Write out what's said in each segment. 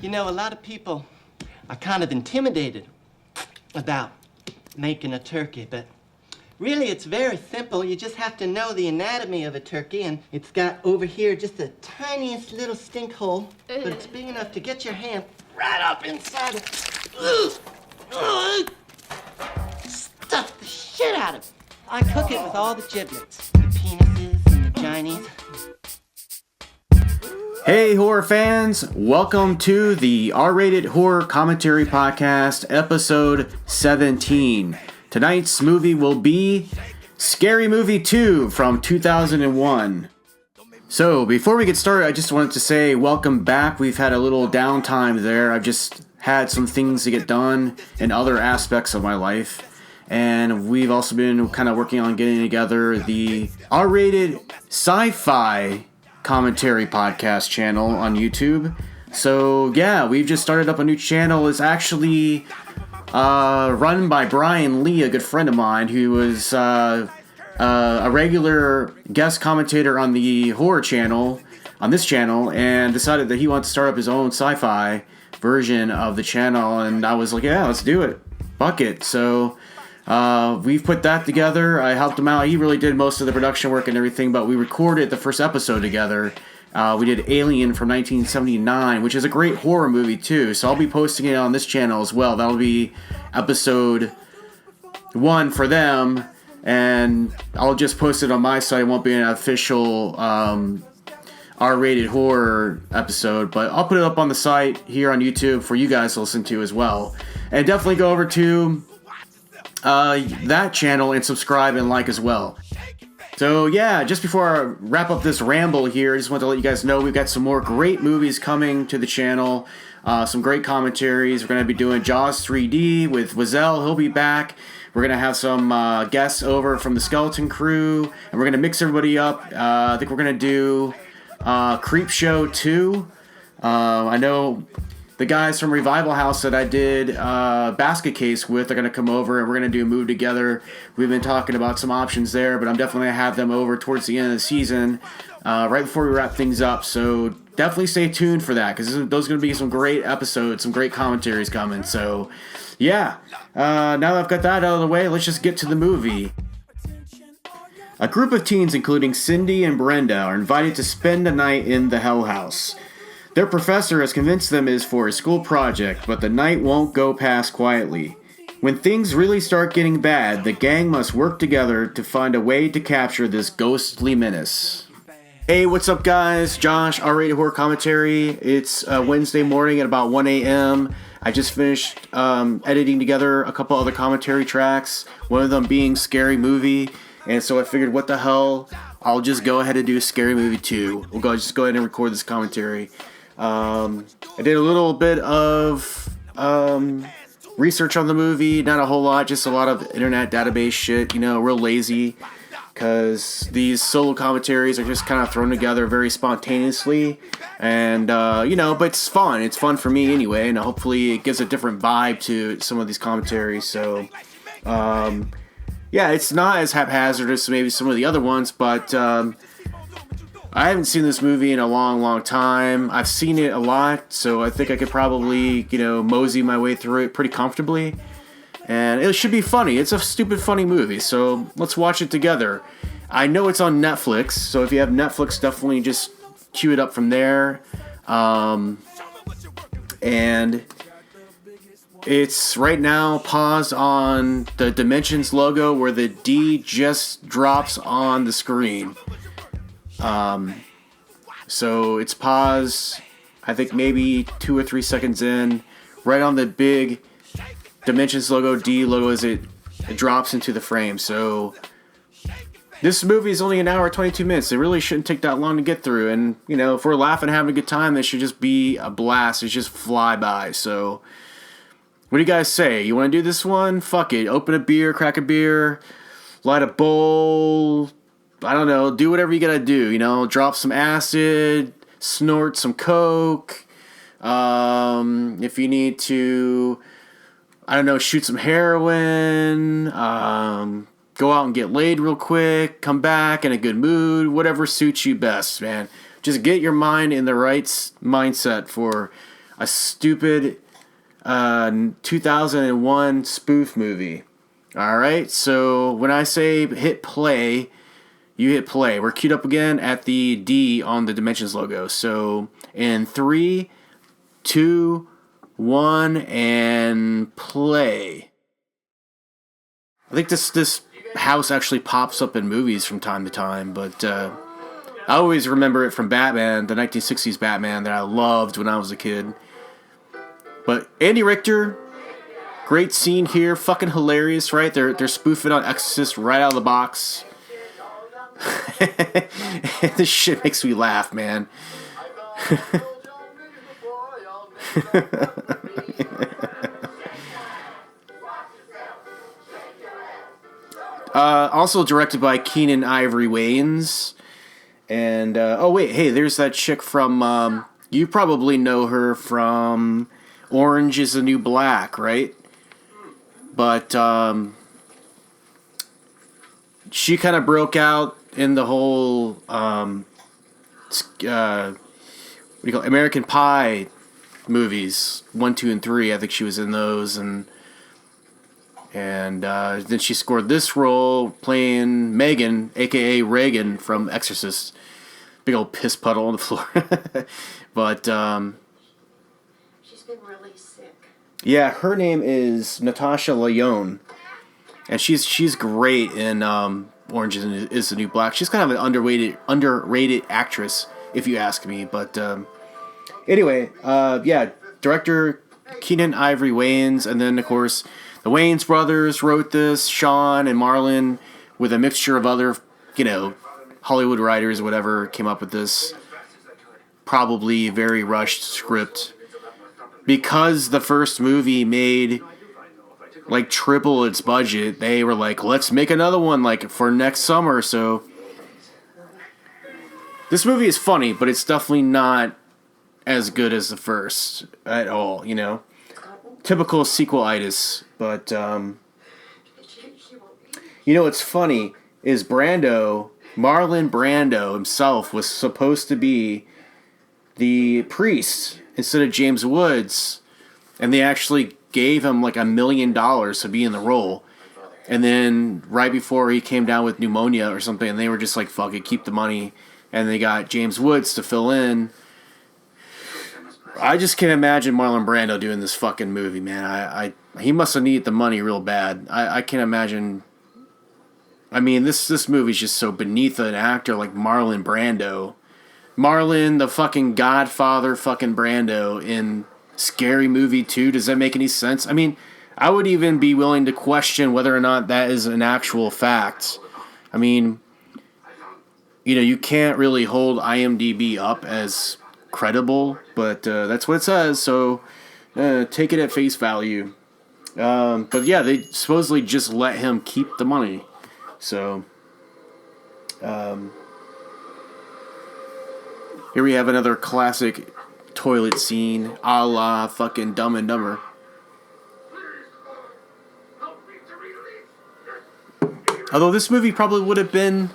You know, a lot of people are kind of intimidated about making a turkey, but really it's very simple. You just have to know the anatomy of a turkey, and it's got over here just the tiniest little stink hole, but it's big enough to get your hand right up inside it. Stuff the shit out of it. I cook it with all the giblets, the penises and the vaginas. Hey horror fans, welcome to the R-rated horror commentary podcast, episode 17. Tonight's movie will be Scary Movie 2 from 2001. So before we get started, I just wanted to say welcome back. We've had a little downtime there. I've just had some things to get done in other aspects of my life. And we've also been kind of working on getting together the R-rated Sci Fi commentary podcast channel on YouTube. So yeah, we've just started up a new channel. It's actually run by Brian Lee, a good friend of mine, who was a regular guest commentator on the horror channel, on this channel, and decided that he wanted to start up his own sci-fi version of the channel. And I was like, yeah, let's do it. Fuck it. So we've put that together. I helped him out. He really did most of the production work and everything, but we recorded the first episode together. We did Alien from 1979, which is a great horror movie too. So I'll be posting it on this channel as well. That'll be episode 1 for them, and I'll just post it on my site. It won't be an official R-rated horror episode, but I'll put it up on the site here on YouTube for you guys to listen to as well. And definitely go over to that channel and subscribe and like as well. So yeah, just before I wrap up this ramble here, I just want to let you guys know we've got some more great movies coming to the channel. Some great commentaries. We're going to be doing Jaws 3D with Wazell. He'll be back. We're going to have some guests over from the Skeleton Crew, and we're going to mix everybody up. I think we're going to do Creep Show 2. I know the guys from Revival House that I did Basket Case with are going to come over, and we're going to do a move together. We've been talking about some options there, but I'm definitely going to have them over towards the end of the season, right before we wrap things up. So definitely stay tuned for that, because those are going to be some great episodes, some great commentaries coming. So yeah, now that I've got that out of the way, let's just get to the movie. A group of teens, including Cindy and Brenda, are invited to spend a night in the Hell House. Their professor has convinced them it is for a school project, but the night won't go past quietly. When things really start getting bad, the gang must work together to find a way to capture this ghostly menace. Hey, what's up guys? Josh, R-rated horror commentary. It's Wednesday morning at about 1 a.m. I just finished editing together a couple other commentary tracks, one of them being Scary Movie, and so I figured, what the hell, I'll just go ahead and do Scary Movie 2. We'll just go ahead and record this commentary. I did a little bit of research on the movie, not a whole lot, just a lot of internet database shit, real lazy, because these solo commentaries are just kind of thrown together very spontaneously, and but it's fun for me anyway, and hopefully it gives a different vibe to some of these commentaries. So yeah, it's not as haphazard as maybe some of the other ones, but I haven't seen this movie in a long time. I've seen it a lot, so I think I could probably, mosey my way through it pretty comfortably. And it should be funny. It's a stupid funny movie, so let's watch it together. I know it's on Netflix, so if you have Netflix, definitely just cue it up from there. And it's right now paused on the Dimensions logo where the D just drops on the screen. So it's paused, I think maybe 2 or 3 seconds in, right on the big Dimensions logo, D logo, as it drops into the frame. So this movie is only an hour 22 minutes. It really shouldn't take that long to get through. And, if we're laughing, having a good time, this should just be a blast. It's just fly by. So what do you guys say? You want to do this one? Fuck it. Open a beer, crack a beer, light a bowl, I don't know, do whatever you gotta do, drop some acid, snort some coke, if you need to, shoot some heroin, go out and get laid real quick, come back in a good mood, whatever suits you best, man. Just get your mind in the right mindset for a stupid 2001 spoof movie. All right, so when I say hit play, you hit play. We're queued up again at the D on the Dimensions logo. So in 3, 2, 1, and play. I think this house actually pops up in movies from time to time, but I always remember it from Batman, the 1960s Batman that I loved when I was a kid. But Andy Richter, great scene here, fucking hilarious, right? They're spoofing on Exorcist right out of the box. This shit makes me laugh, man. Also directed by Keenan Ivory Wayans. And, oh wait, hey, there's that chick from, you probably know her from Orange is the New Black, right? But, she kind of broke out in the whole, what do you call it? American Pie movies, 1, 2, and 3. I think she was in those, and then she scored this role playing Megan, aka Reagan from Exorcist. Big old piss puddle on the floor. But she's been really sick. Yeah, her name is Natasha Lyonne, and she's great in Orange is the New Black. She's kind of an underrated actress, if you ask me. But anyway, yeah, director Keenan Ivory Wayans, and then of course the Wayans brothers wrote this. Sean and Marlon, with a mixture of other, Hollywood writers or whatever, came up with this probably very rushed script. Because the first movie made like triple its budget, they were like, let's make another one like for next summer. So this movie is funny, but it's definitely not as good as the first at all, Typical sequelitis. But what's funny is Marlon Brando himself was supposed to be the priest instead of James Woods, and they actually gave him like $1 million to be in the role. And then right before he came down with pneumonia or something, and they were just like, fuck it, keep the money, and they got James Woods to fill in. I just can't imagine Marlon Brando doing this fucking movie, man. He must have needed the money real bad. I can't imagine. I mean, this movie's just so beneath an actor like Marlon Brando. Marlon, the fucking Godfather fucking Brando in Scary Movie 2. Does that make any sense? I mean, I would even be willing to question whether or not that is an actual fact. I mean, you can't really hold IMDb up as credible, but that's what it says, so take it at face value. But yeah, they supposedly just let him keep the money. So, here we have another classic toilet scene, a la fucking Dumb and Dumber. Although this movie probably would have been,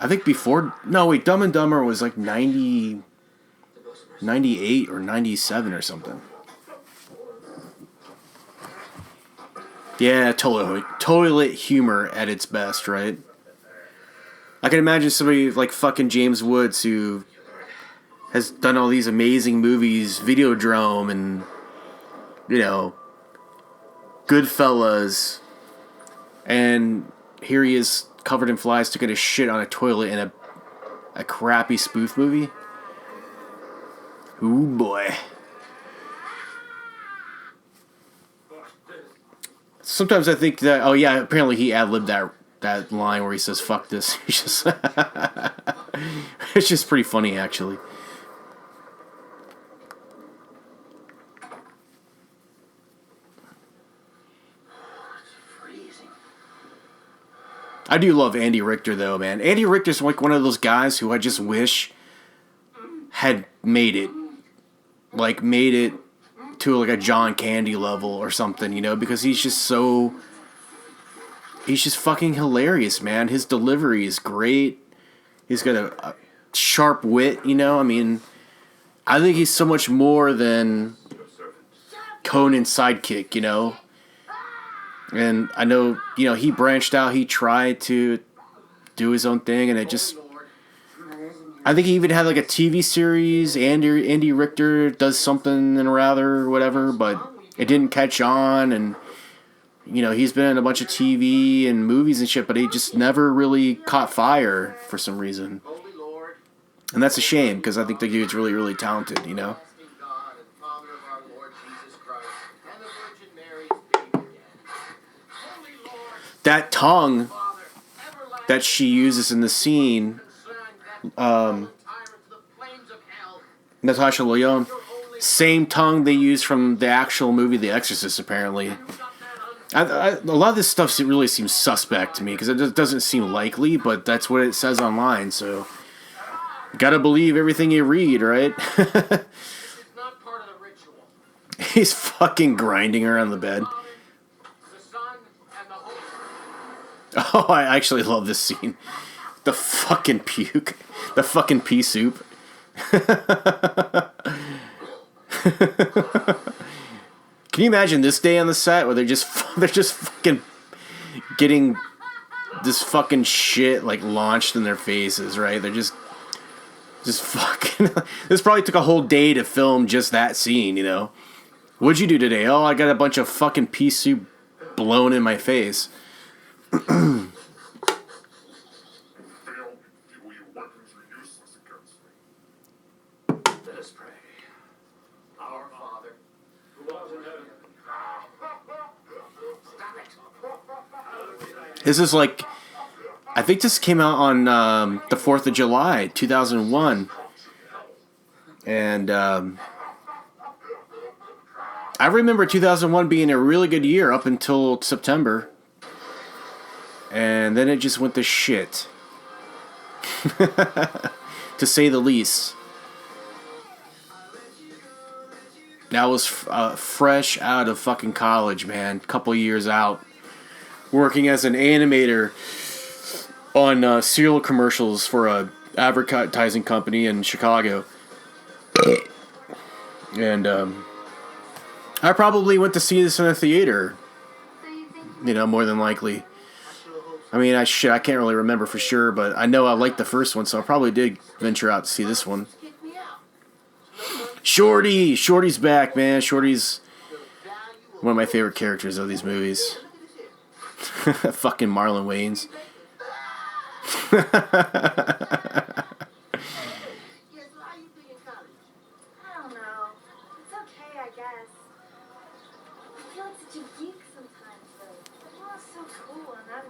I think before, no wait, Dumb and Dumber was like 98 or 97 or something. Yeah, toilet humor at its best, right? I can imagine somebody like fucking James Woods, who has done all these amazing movies, Videodrome and, Goodfellas, and here he is covered in flies taking a shit on a toilet in a crappy spoof movie. Ooh boy. Sometimes I think that, oh yeah, apparently he ad-libbed that line where he says, fuck this. He's just, it's just pretty funny, actually. I do love Andy Richter, though, man. Andy Richter's like one of those guys who I just wish had made it. Like, made it to like a John Candy level or something, because he's just fucking hilarious, man. His delivery is great. He's got a sharp wit, I mean, I think he's so much more than Conan's sidekick, you know? And I know, you know, he branched out, he tried to do his own thing, and it just... I think he even had like a TV series, Andy Richter does something and rather, or whatever, but it didn't catch on, and, you know, he's been in a bunch of TV and movies and shit, but he just never really caught fire for some reason. And that's a shame, because I think the dude's really, really talented, you know? That tongue that she uses in the scene, Natasha Lyonne, same tongue they use from the actual movie The Exorcist, apparently. A lot of this stuff really seems suspect to me, because it doesn't seem likely, but that's what it says online, so... Gotta believe everything you read, right? He's fucking grinding her on the bed. Oh, I actually love this scene. The fucking puke. The fucking pea soup. Can you imagine this day on the set where they're just fucking getting this fucking shit like launched in their faces, right? They're just fucking... This probably took a whole day to film just that scene, you know? What'd you do today? Oh, I got a bunch of fucking pea soup blown in my face. Let us pray. Our Father, who art in heaven. This is like... I think this came out on the 4th of July, 2001. And I remember 2001 being a really good year up until September. And then it just went to shit. To say the least. That was fresh out of fucking college, man. Couple years out. Working as an animator on cereal commercials for a advertising company in Chicago. And I probably went to see this in a theater. You know, more than likely. I mean, I can't really remember for sure, but I know I liked the first one, so I probably did venture out to see this one. Shorty's back, man. Shorty's one of my favorite characters of these movies. Fucking Marlon Wayans. I don't know. It's okay, I guess. I feel like such a geek sometimes, though. Everyone's so cool, and I'm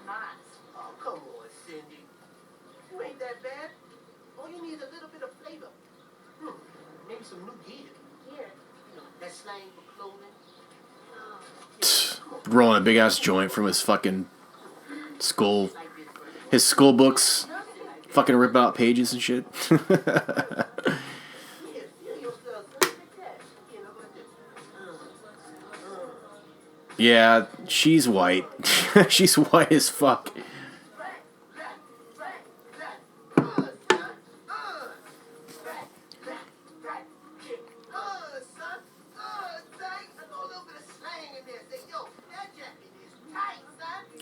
not. Oh, come on, Cindy. You ain't that bad. All you need is a little bit of flavor. Maybe some new gear. Here. You know, that slang for clothing. Rolling a big ass joint from his fucking skull. His school books. Fucking rip out pages and shit. Yeah, she's white. She's white as fuck.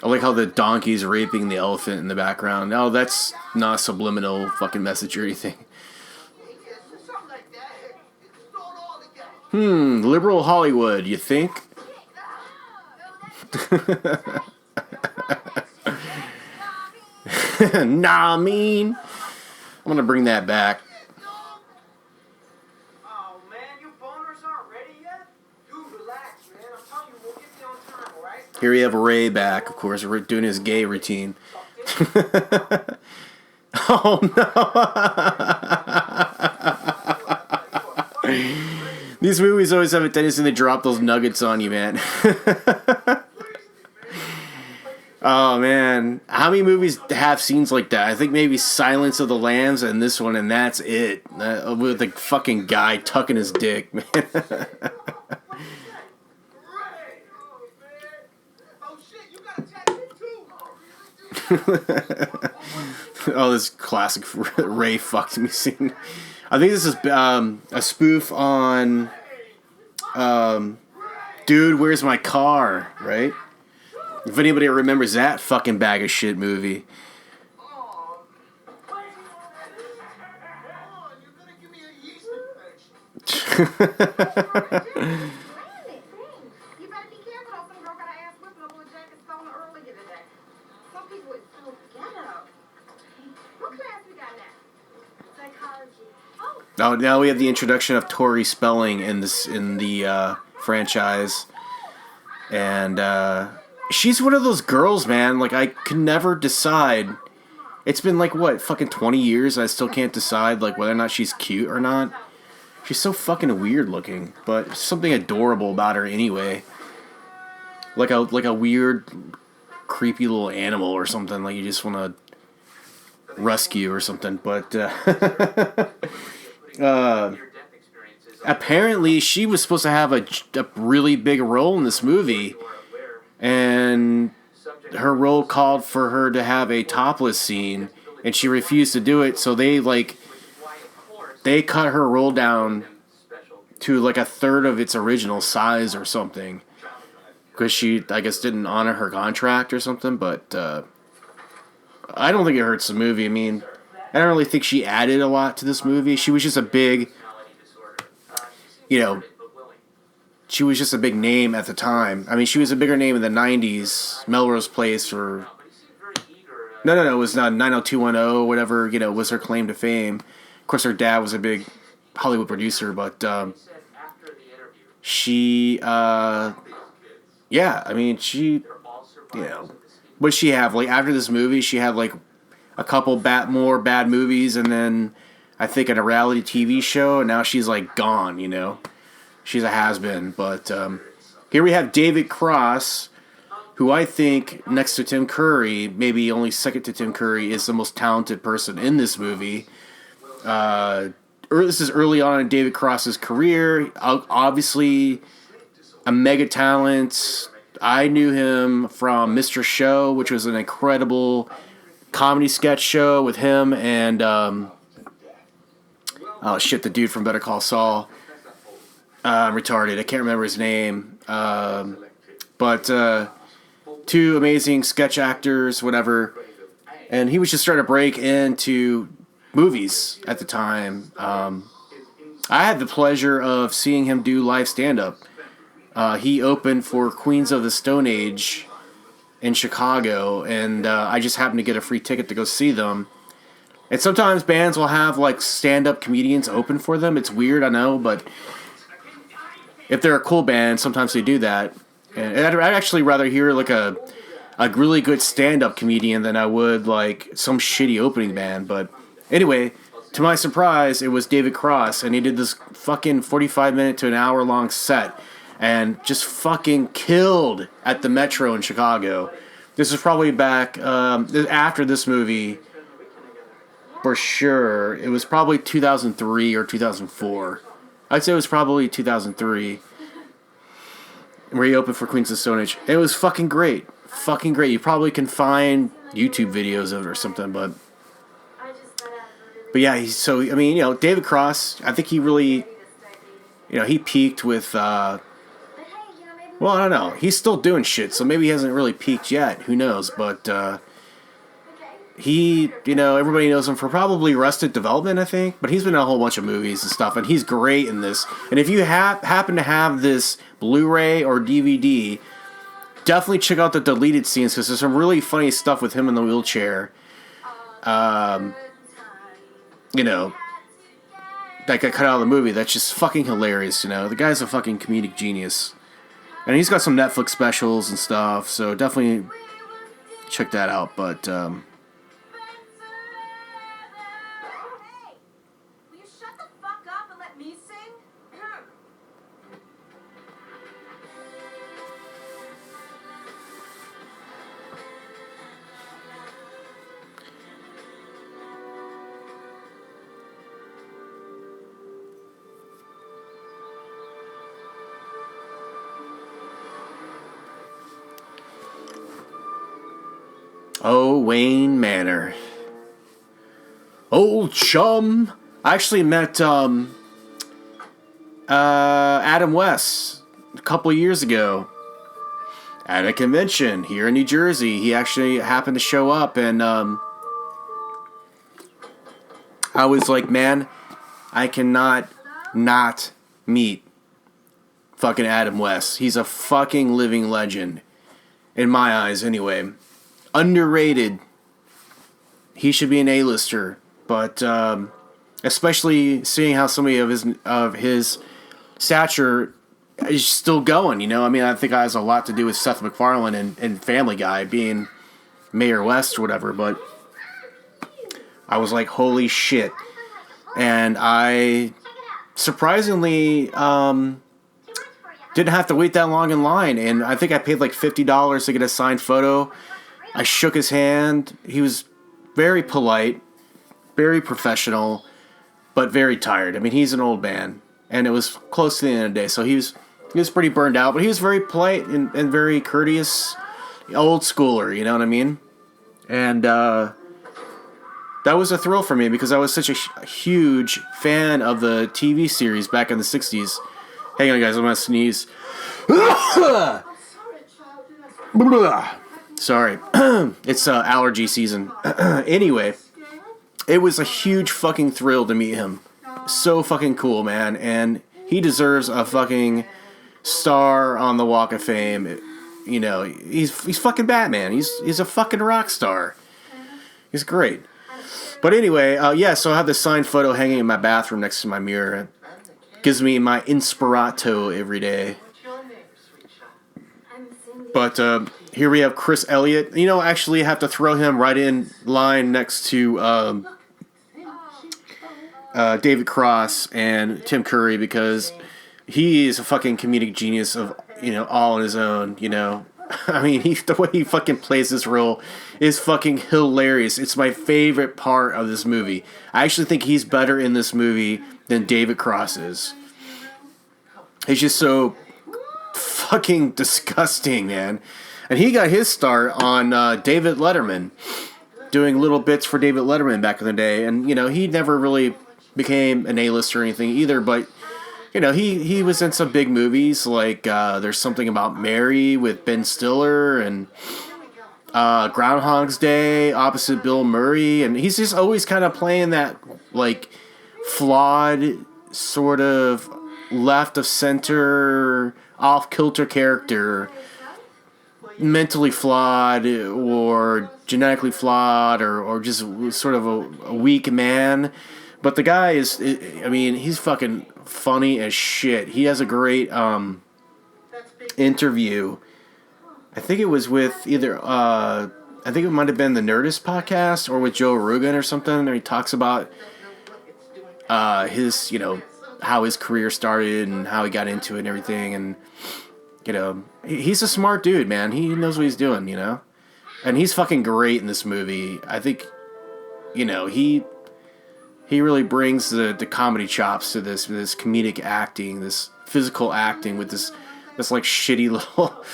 I like how the donkey's raping the elephant in the background. No, that's not a subliminal fucking message or anything. Liberal Hollywood, you think? Nah, I mean. I'm gonna bring that back. Oh, man, you boners aren't ready yet? Dude, relax, man. I'm telling you, we'll get you on time, all right? Here we have Ray back, of course, doing his gay routine. Oh no! These movies always have a tendency to drop those nuggets on you, man. Oh man, how many movies have scenes like that? I think maybe Silence of the Lambs and this one, and that's it. With the fucking guy tucking his dick, man. Oh, this classic Ray fucked me scene. I think this is a spoof on Dude, Where's My Car, right? If anybody remembers that fucking bag of shit movie. Oh, you're gonna give me a yeast infection. You better be careful, though. Some girl got her ass whipped over a jacket stolen earlier today. Some people is so ghetto. What class we got now? Psychology. Oh. Oh, now we have the introduction of Tori Spelling in the franchise, and she's one of those girls, man. Like, I could never decide. It's been like what, fucking 20 years, and I still can't decide like whether or not she's cute or not. She's so fucking weird looking, but something adorable about her anyway. Like a weird, creepy little animal or something. Like you just want to rescue or something. But apparently she was supposed to have a really big role in this movie, and her role called for her to have a topless scene, and she refused to do it. So they cut her role down to like a third of its original size or something, because she, I guess, didn't honor her contract or something. But I don't think it hurts the movie. I mean, I don't really think she added a lot to this movie. She was just a big, she was just a big name at the time. I mean, she was a bigger name in the 90s. Melrose Place or... No, it was not 90210, whatever, was her claim to fame. Of course, her dad was a big Hollywood producer, but she... I mean, she... What did she have? Like, after this movie, she had, like, a couple more bad movies, and then, I think, a reality TV show, and now she's, like, gone, She's a has-been, but here we have David Cross, who I think, next to Tim Curry, maybe only second to Tim Curry, is the most talented person in this movie. This is early on in David Cross's career. Obviously, a mega talent. I knew him from Mr. Show, which was an incredible comedy sketch show with him and, the dude from Better Call Saul. I'm retarded. I can't remember his name. But two amazing sketch actors, whatever. And he was just starting to break into movies at the time. I had the pleasure of seeing him do live stand-up. He opened for Queens of the Stone Age in Chicago, and I just happened to get a free ticket to go see them. And sometimes bands will have like stand-up comedians open for them. It's weird, I know, but if they're a cool band, sometimes they do that. And I'd actually rather hear like a really good stand-up comedian than I would like some shitty opening band. But anyway, to my surprise, it was David Cross, and he did this fucking 45-minute to an hour-long set, and just fucking killed at the Metro in Chicago. This is probably back after this movie, for sure. It was probably 2003 or 2004. I'd say it was probably 2003, where he opened for Queens of the Stone Age. It was fucking great. Fucking great. You probably can find YouTube videos of it or something, but yeah, David Cross, I think he really, he peaked with, well, I don't know. He's still doing shit, so maybe he hasn't really peaked yet. Who knows? But he, everybody knows him for probably Arrested Development, I think. But he's been in a whole bunch of movies and stuff, and he's great in this. And if you happen to have this Blu-ray or DVD, definitely check out the deleted scenes, because there's some really funny stuff with him in the wheelchair. That got cut out of the movie. That's just fucking hilarious, The guy's a fucking comedic genius. And he's got some Netflix specials and stuff, so definitely check that out. But, Hey, will you shut the fuck up and let me sing? oh, Wayne Manor. Old chum, I actually met Adam West a couple of years ago at a convention here in New Jersey. He actually happened to show up, and I was like, man, I cannot not meet fucking Adam West. He's a fucking living legend. In my eyes, anyway. Underrated. He should be an A-lister. But, especially seeing how somebody of his stature is still going, you know? I mean, I think it has a lot to do with Seth MacFarlane and Family Guy being Mayor West or whatever, but I was like, holy shit. And I surprisingly didn't have to wait that long in line, and I think I paid like $50 to get a signed photo. I shook his hand. He was very polite, very professional, but very tired. I mean, he's an old man, and it was close to the end of the day, so he was pretty burned out, but he was very polite and very courteous, old schooler, you know what I mean? And that was a thrill for me because I was such a huge fan of the TV series back in the 60s. Hang on, guys, I'm going to sneeze. Sorry. It's allergy season. Anyway, it was a huge fucking thrill to meet him. So fucking cool, man. And he deserves a fucking star on the Walk of Fame. You know, he's fucking Batman. He's a fucking rock star. He's great. But anyway, so I have this signed photo hanging in my bathroom next to my mirror. Gives me my inspirato every day. But here we have Chris Elliott. You know, actually, I have to throw him right in line next to David Cross and Tim Curry because he is a fucking comedic genius of, you know, all on his own, you know. I mean, the way he fucking plays this role is fucking hilarious. It's my favorite part of this movie. I actually think he's better in this movie than David Cross is. He's just so fucking disgusting, man. And he got his start on David Letterman, doing little bits for David Letterman back in the day. And, you know, he never really became an A-list or anything either, but, you know, he was in some big movies like There's Something About Mary with Ben Stiller and Groundhog's Day opposite Bill Murray. And he's just always kind of playing that, like, flawed sort of left of center, off-kilter character, mentally flawed or genetically flawed or just sort of a weak man. But the guy is, I mean, he's fucking funny as shit. He has a great interview. I think it was with either, I think it might have been the Nerdist podcast or with Joe Rogan or something. Where he talks about his, you know, how his career started and how he got into it and everything. And, you know, he's a smart dude, man. He knows what he's doing, you know? And he's fucking great in this movie. I think, you know, he really brings the comedy chops to this comedic acting, this physical acting with this like shitty little,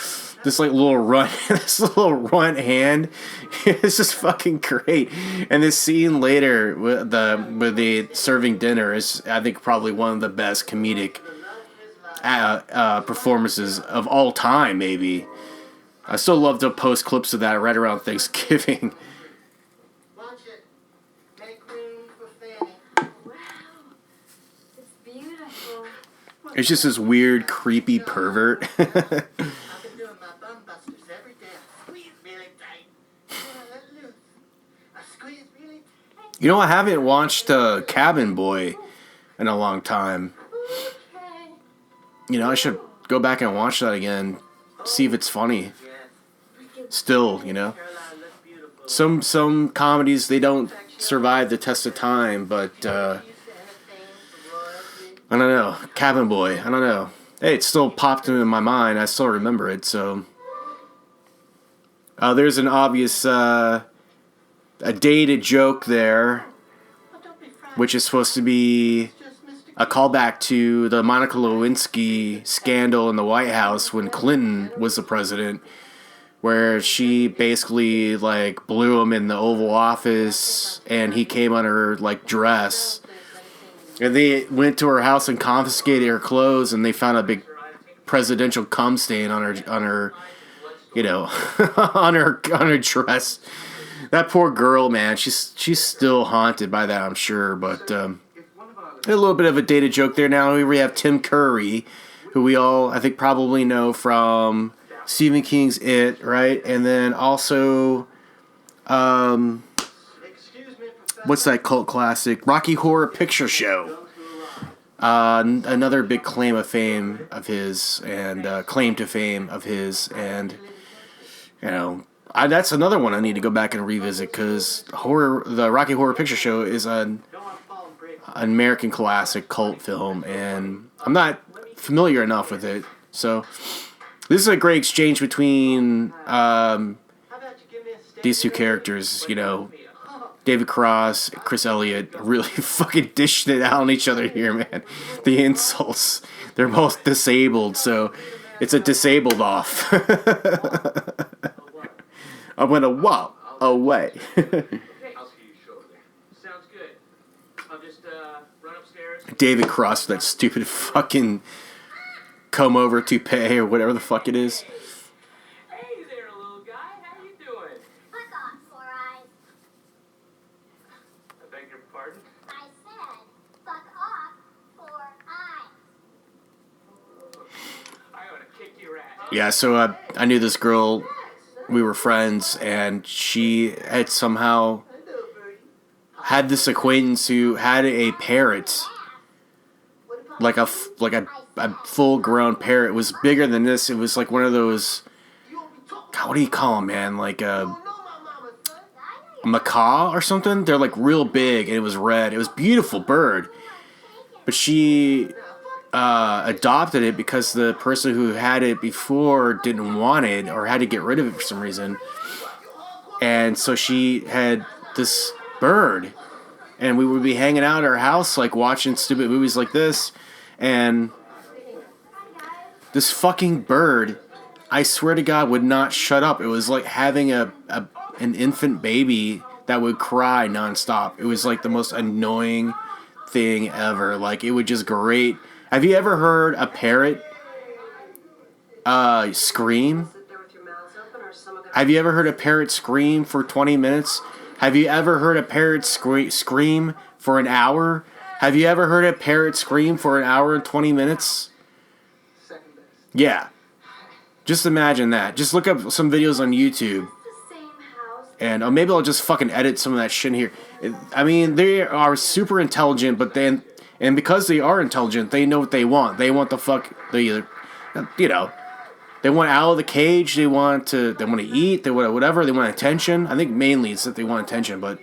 this little runt hand. It's just fucking great. And this scene later with the serving dinner is, I think, probably one of the best comedic performances of all time, maybe. I still love to post clips of that right around Thanksgiving. Watch it. Make room for Fanny. Wow. It's beautiful. It's just this weird, creepy pervert. I've been doing my bum busters every day. I squeeze really tight. Let loose. I squeeze really tight. You know, I haven't watched Cabin Boy in a long time. Okay. You know, I should go back and watch that again, see if it's funny. Still, you know. Some comedies, they don't survive the test of time, but I don't know. Cabin Boy, I don't know. Hey, it still popped into my mind. I still remember it, so. There's an obvious a dated joke there, which is supposed to be a callback to the Monica Lewinsky scandal in the White House when Clinton was the president, where she basically, like, blew him in the Oval Office, and he came on her, like, dress, And they went to her house and confiscated her clothes, and they found a big presidential cum stain on her, you know, on her dress. That poor girl, man. She's still haunted by that, I'm sure. But a little bit of a dated joke there. Now we have Tim Curry, who we all, I think, probably know from Stephen King's It, right? And then also, what's that cult classic? Rocky Horror Picture Show. Another big claim to fame of his, and you know, that's another one I need to go back and revisit, because the Rocky Horror Picture Show is an American classic cult film, and I'm not familiar enough with it. So this is a great exchange between these two characters, you know. David Cross, Chris Elliott really fucking dishing it out on each other here, man. The insults. They're both disabled, so it's a disabled off. I'm gonna walk away. I'll see you shortly. Sounds good. I'll just run upstairs. David Cross, that stupid fucking comb over toupee or whatever the fuck it is. Hey there, little guy. How you doing? Fuck off, Four Eyes. I beg your pardon? I said, fuck off, Four Eyes. I ought to kick your ass. Yeah, so I knew this girl. We were friends, and she had somehow had this acquaintance who had a parrot, like a full-grown parrot. It was bigger than this. It was like one of those, God, what do you call them, man? Like a macaw or something? They're like real big, and it was red. It was a beautiful bird. But she adopted it because the person who had it before didn't want it or had to get rid of it for some reason. And so she had this bird, and we would be hanging out at her house, like watching stupid movies like this, and this fucking bird, I swear to God, would not shut up. It was like having an infant baby that would cry nonstop. It was like the most annoying thing ever. Like, it would just grate. Have you ever heard a parrot scream? Have you ever heard a parrot scream for 20 minutes? Have you ever heard a parrot scream for an hour? Have you ever heard a parrot scream for an hour and 20 minutes? Yeah. Just imagine that. Just look up some videos on YouTube. And maybe I'll just fucking edit some of that shit in here. I mean, they are super intelligent, but then... And because they are intelligent, they know what they want. They want the fuck, you know, they want out of the cage. They want to eat. They want whatever. They want attention. I think mainly it's that they want attention, but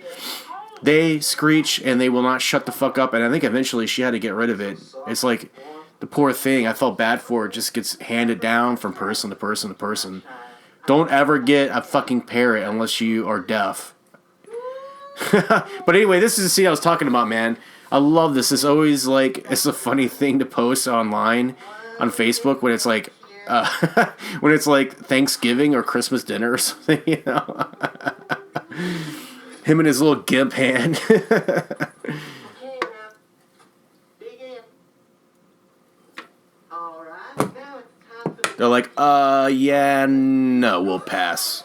they screech and they will not shut the fuck up. And I think eventually she had to get rid of it. It's like the poor thing. I felt bad for it. Just gets handed down from person to person to person. Don't ever get a fucking parrot unless you are deaf. But anyway, this is the scene I was talking about, man. I love this. It's always like, it's a funny thing to post online on Facebook when it's like Thanksgiving or Christmas dinner or something, you know. Him and his little gimp hand. They're like, yeah, no, we'll pass.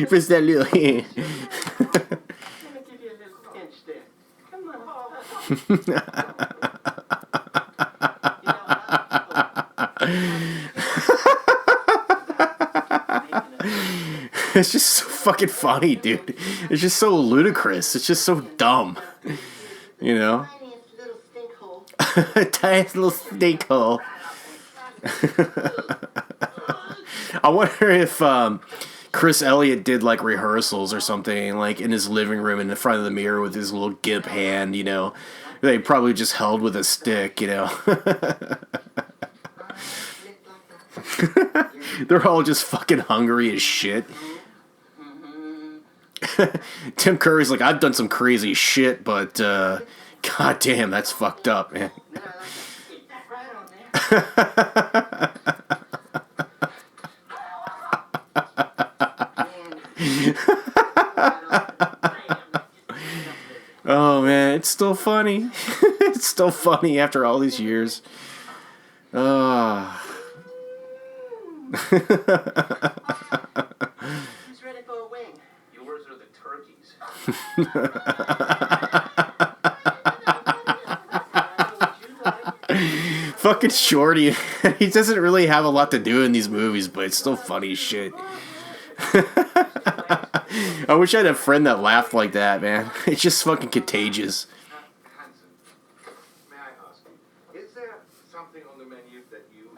Where's that little hand? It's just so fucking funny, dude. It's just so ludicrous. It's just so dumb. You know? Tiny little stink hole. I wonder if Chris Elliott did like rehearsals or something, like in his living room in the front of the mirror with his little gimp hand, you know. They probably just held with a stick, you know. They're all just fucking hungry as shit. Tim Curry's like, I've done some crazy shit, but god damn, that's fucked up, man. Oh man, it's still funny. It's still funny after all these years. Who's ready for a wing? Yours are the turkeys. Fucking Shorty. He doesn't really have a lot to do in these movies, but it's still funny as shit. I wish I had a friend that laughed like that, man. It's just fucking contagious. Hanson, may I ask, is there something on the menu that you use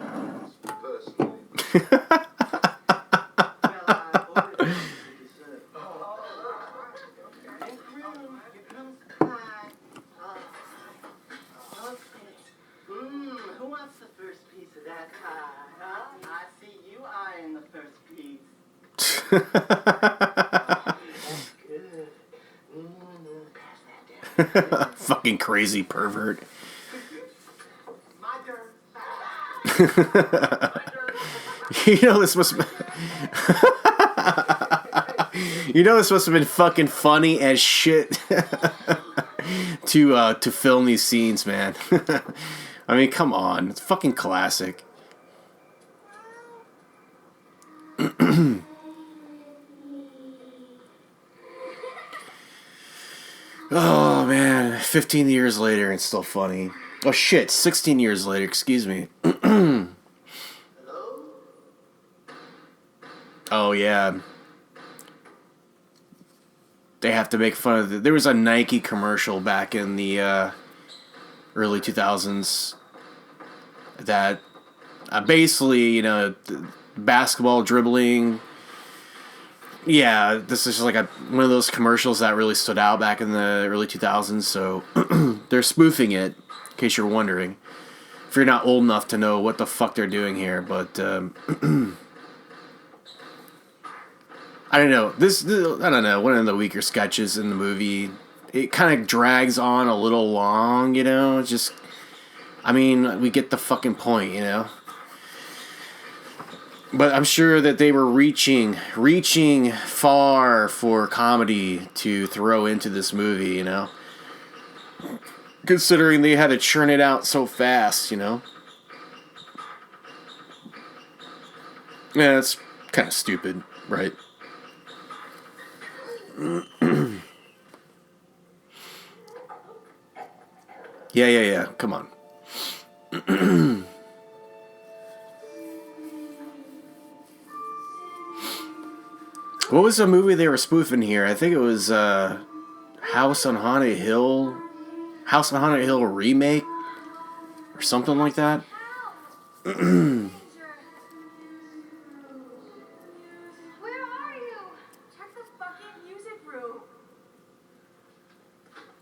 personally? Well, I ordered it for dessert. And cream, here comes pie. Okay. Who wants the first piece of that pie? Huh? I see you eyeing the first piece. Good. Pass that down. Fucking crazy pervert. My turn. You know this must You know this must have been fucking funny as shit to film these scenes, man. I mean, come on. It's fucking classic. Oh man, 15 years later and still funny. Oh shit, 16 years later, excuse me. Oh yeah. They have to make fun of there was a Nike commercial back in the early 2000s that basically, you know, basketball dribbling. Yeah, this is just like one of those commercials that really stood out back in the early 2000s, so they're spoofing it, in case you're wondering. If you're not old enough to know what the fuck they're doing here, but I don't know. This I don't know, one of the weaker sketches in the movie. It kind of drags on a little long, you know? Just, I mean, we get the fucking point, you know? But I'm sure that they were reaching far for comedy to throw into this movie, you know? Considering they had to churn it out so fast, you know? Yeah, it's kind of stupid, right? Yeah. Come on. What was the movie they were spoofing here? I think it was House on Haunted Hill remake or something like that. Where are you? Check the fucking music room.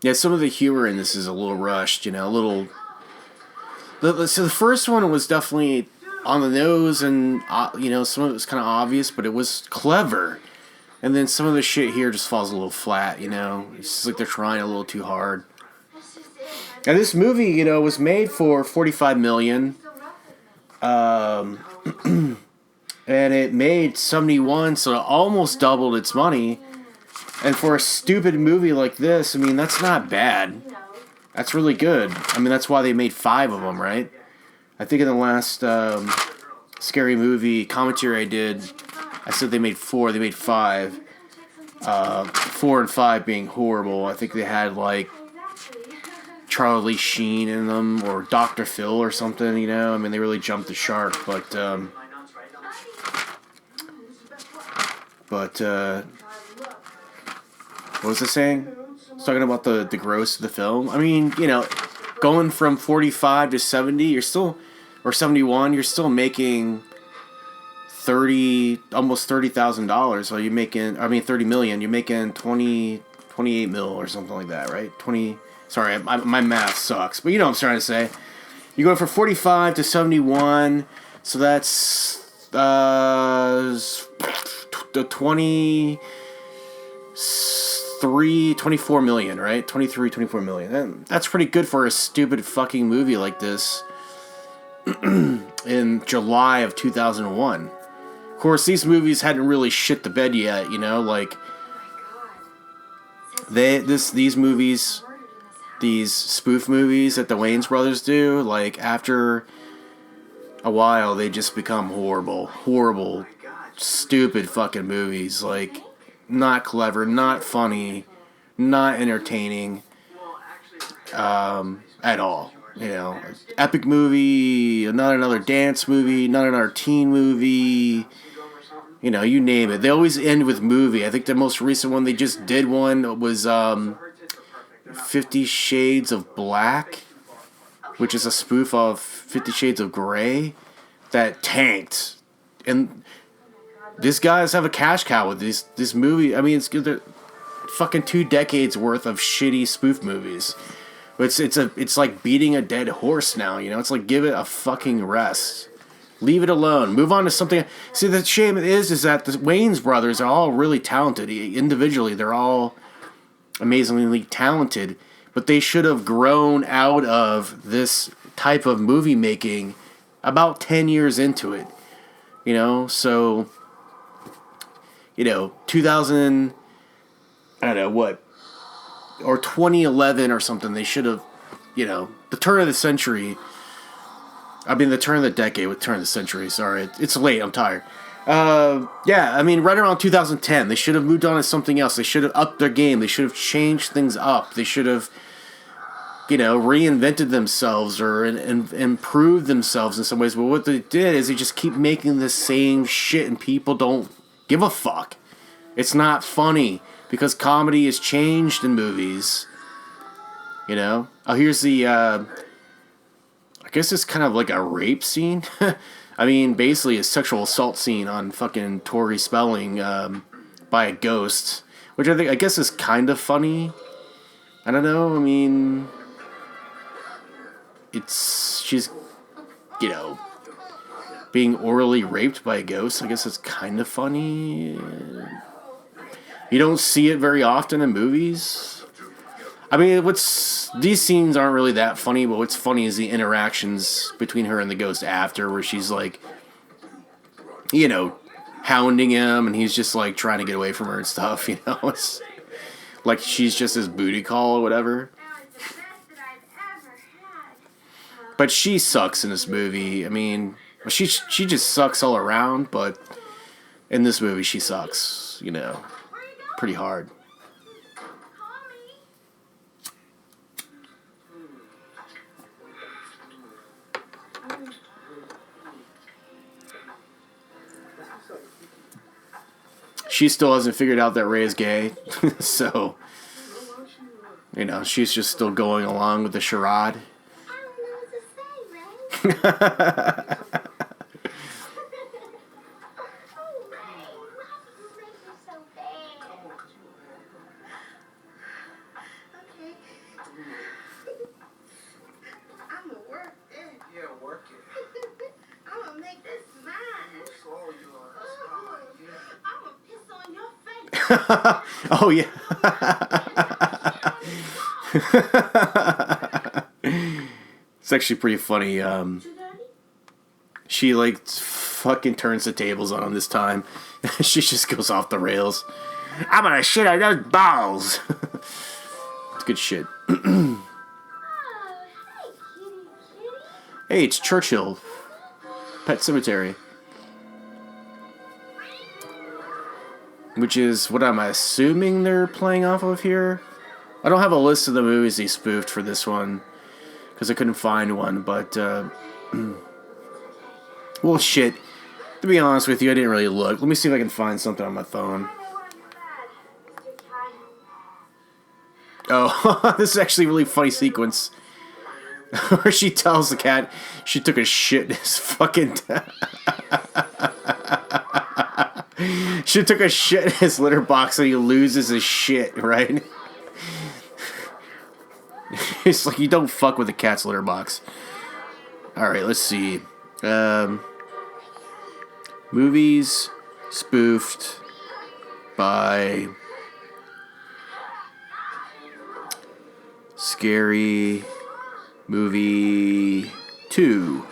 Yeah, some of the humor in this is a little rushed, you know, a little. So the first one was definitely on the nose, and you know, some of it was kind of obvious, but it was clever. And then some of the shit here just falls a little flat, you know. It's just like they're trying a little too hard. That's just it. Now this movie, you know, was made for $45 million, So rough with me. and it made 71, so it almost doubled its money. And for a stupid movie like this, I mean, that's not bad. You know. That's really good. I mean, that's why they made 5 of them, right? I think in the last scary movie commentary I did, I said they made 4. They made 5. 4 and 5 being horrible. I think they had like Exactly. Charlie Sheen in them or Dr. Phil or something. You know, I mean, they really jumped the shark. But what was I saying? I was talking about the gross of the film. I mean, you know, going from 45 to 70, you're still, or 71, you're still making almost $30,000. So you're making, I mean, 30 million. You're making 28 mil or something like that, right? Sorry, my math sucks, but you know what I'm trying to say. You're going from 45 to 71, so that's the 24 million, right? 24 million. That's pretty good for a stupid fucking movie like this in July of 2001. Of course, these movies hadn't really shit the bed yet, you know, like these movies, these spoof movies that the Wayans brothers do, like after a while they just become horrible, stupid fucking movies, like not clever, not funny, not entertaining at all. You know, epic movie, not another dance movie, not another teen movie. You know, you name it. They always end with movie. I think the most recent one they just did one was 50 Shades of Black, which is a spoof of 50 Shades of Grey that tanked. And these guys have a cash cow with this movie. I mean, it's good. Fucking 2 decades worth of shitty spoof movies. It's like beating a dead horse now, you know? It's like, give it a fucking rest. Leave it alone. Move on to something. See, the shame is that the Wayans brothers are all really talented. Individually, they're all amazingly talented. But they should have grown out of this type of movie making about 10 years into it. You know? So, you know, 2000... I don't know, what... or 2011 or something, they should have, you know, the turn of the century. I mean, the turn of the decade with turn of the century. Sorry, it's late. I'm tired. Yeah, I mean, right around 2010, they should have moved on to something else. They should have upped their game. They should have changed things up. They should have, you know, reinvented themselves or improved themselves in some ways. But what they did is they just keep making the same shit, and people don't give a fuck. It's not funny. Because comedy has changed in movies. You know? Oh, here's the, I guess it's kind of like a rape scene. I mean, basically a sexual assault scene on fucking Tori Spelling by a ghost. Which I guess is kind of funny. I don't know, I mean... she's, you know, being orally raped by a ghost. I guess it's kind of funny. You don't see it very often in movies. I mean, these scenes aren't really that funny, but what's funny is the interactions between her and the ghost after, where she's like, you know, hounding him, and he's just like trying to get away from her and stuff, you know? It's like she's just his booty call or whatever. But she sucks in this movie. I mean, she just sucks all around, but in this movie she sucks, you know. Pretty hard. She still hasn't figured out that Ray is gay, so, you know, she's just still going along with the charade. I don't know what to say, Ray. Oh, yeah. It's actually pretty funny. She, like, fucking turns the tables on him this time. She just goes off the rails. I'm gonna shit on those balls. It's good shit. Hey, it's Churchill. Pet Cemetery. Which is what I'm assuming they're playing off of here. I don't have a list of the movies they spoofed for this one, because I couldn't find one, but, well, shit. To be honest with you, I didn't really look. Let me see if I can find something on my phone. Oh, this is actually a really funny sequence. Where she tells the cat she took a shit in his fucking... She took a shit in his litter box and he loses his shit, right? It's like, you don't fuck with a cat's litter box. Alright, let's see. Movies spoofed by Scary Movie 2.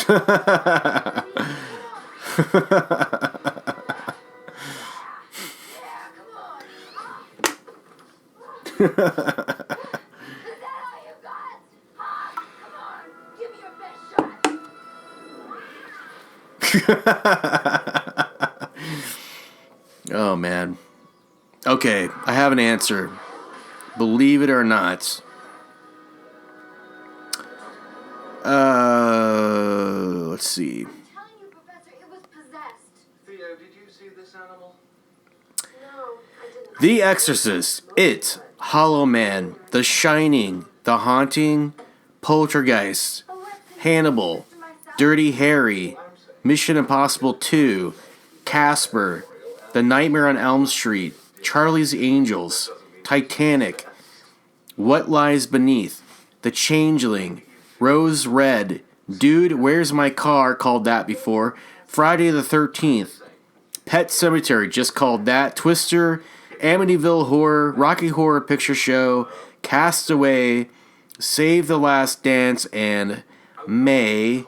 Is that all you got? Come on, give me your best shot. Oh, man. Okay, I have an answer. Believe it or not. Let's see. I'm telling you, Professor, it was possessed. Theo, did you see this animal? No, I didn't. The Exorcist, It, Hollow Man, The Shining, The Haunting, Poltergeist, Hannibal, Dirty Harry, Mission Impossible 2, Casper, The Nightmare on Elm Street, Charlie's Angels, Titanic, What Lies Beneath, The Changeling, Rose Red, Dude, Where's My Car, called that before, Friday the 13th, Pet Sematary, just called that, Twister, Amityville Horror, Rocky Horror Picture Show, Castaway, Save the Last Dance, and May,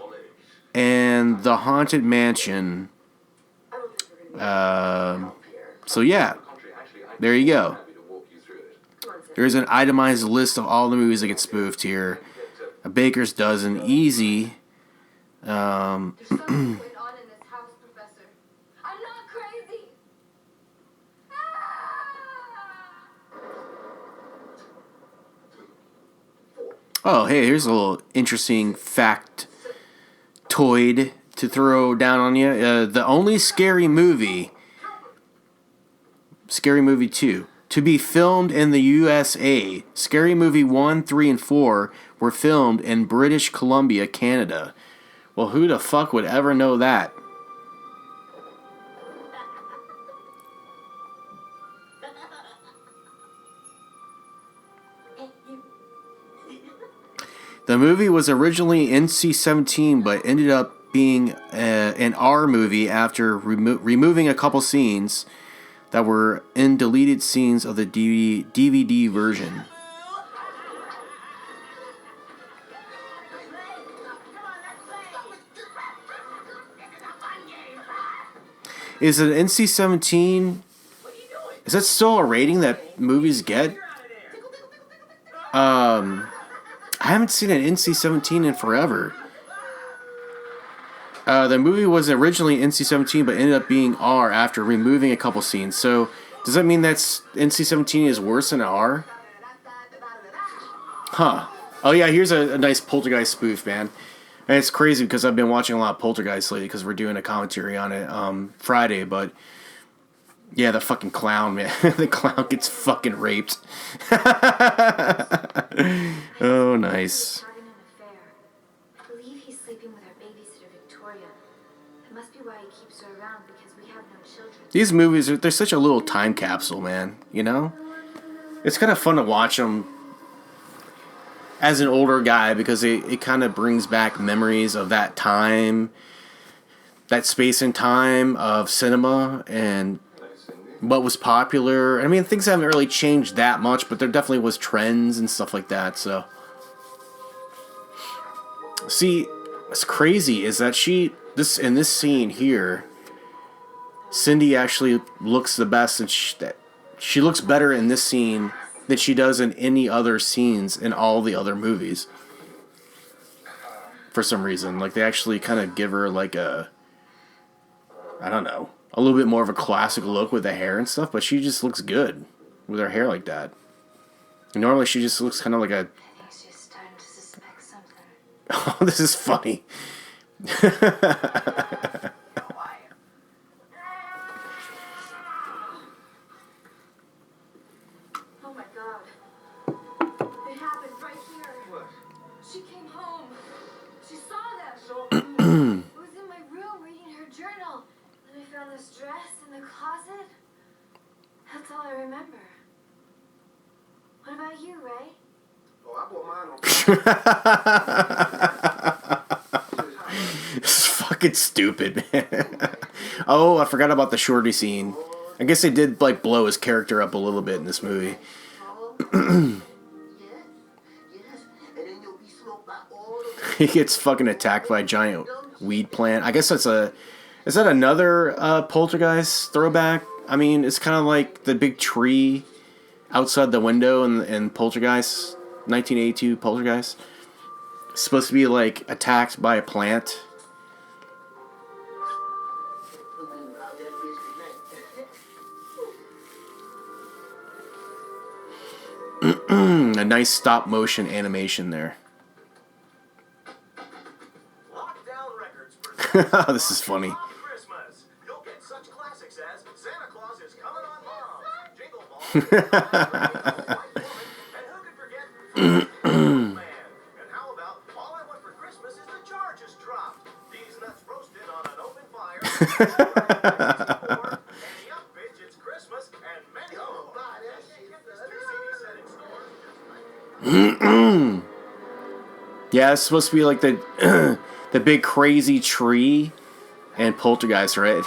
and The Haunted Mansion. So yeah, there you go. There's an itemized list of all the movies that get spoofed here. A baker's dozen, easy. There's something going on in this house, Professor. I'm not crazy. Oh, hey, here's a little interesting factoid to throw down on you. The only Scary Movie 2, to be filmed in the USA. Scary Movie 1, 3, and 4 were filmed in British Columbia, Canada. Well, who the fuck would ever know that? The movie was originally NC-17, but ended up being an R movie after removing a couple scenes that were in deleted scenes of the DVD version. Is it NC-17? Is that still a rating that movies get? I haven't seen an NC-17 in forever. The movie was originally NC-17, but ended up being R after removing a couple scenes. So, does that mean that's NC-17 is worse than R? Huh. Oh yeah, here's a nice Poltergeist spoof, man. And it's crazy because I've been watching a lot of Poltergeist lately because we're doing a commentary on it Friday, but yeah, the fucking clown, man. The clown gets fucking raped. Oh, nice. Having an affair. I believe he's sleeping with our babysitter, Victoria. That must be why he keeps her around, because we have no children. These movies, they're such a little time capsule, man. You know? It's kind of fun to watch them as an older guy because it kind of brings back memories of that time, that space and time of cinema and what was popular. I mean, things haven't really changed that much, but there definitely was trends and stuff like that, so. See, what's crazy is that in this scene here, Cindy actually looks the best, and she looks better in this scene than she does in any other scenes in all the other movies. For some reason. Like, they actually kind of give her like a little bit more of a classic look with the hair and stuff, but she just looks good with her hair like that. And normally she just looks kind of like a... I think she's starting to suspect something. Oh, this is funny. Oh my God. It happened right here. What? She came home. She saw them. It was in my room reading her journal. Then I found this dress in the closet. That's all I remember. What about you, Ray? Oh, I bought mine on. This is fucking stupid, man. Oh, I forgot about the Shorty scene. I guess they did like blow his character up a little bit in this movie. Yes. And then you'll be smoked by all of He gets fucking attacked by a giant weed plant. I guess is that another Poltergeist throwback? I mean, it's kind of like the big tree outside the window in Poltergeist, 1982 Poltergeist. It's supposed to be like attacked by a plant. A nice stop motion animation there. Lockdown Records This is funny. Christmas. You'll get such classics as Santa Claus is coming on Mom, Jingle Ball, and who could forget Man? And how about All I Want for Christmas is the Charges Dropped? These nuts roasted on an open fire. And yup, bitch, it's Christmas and many more. Yeah, it's supposed to be like the the big crazy tree and Poltergeist, right?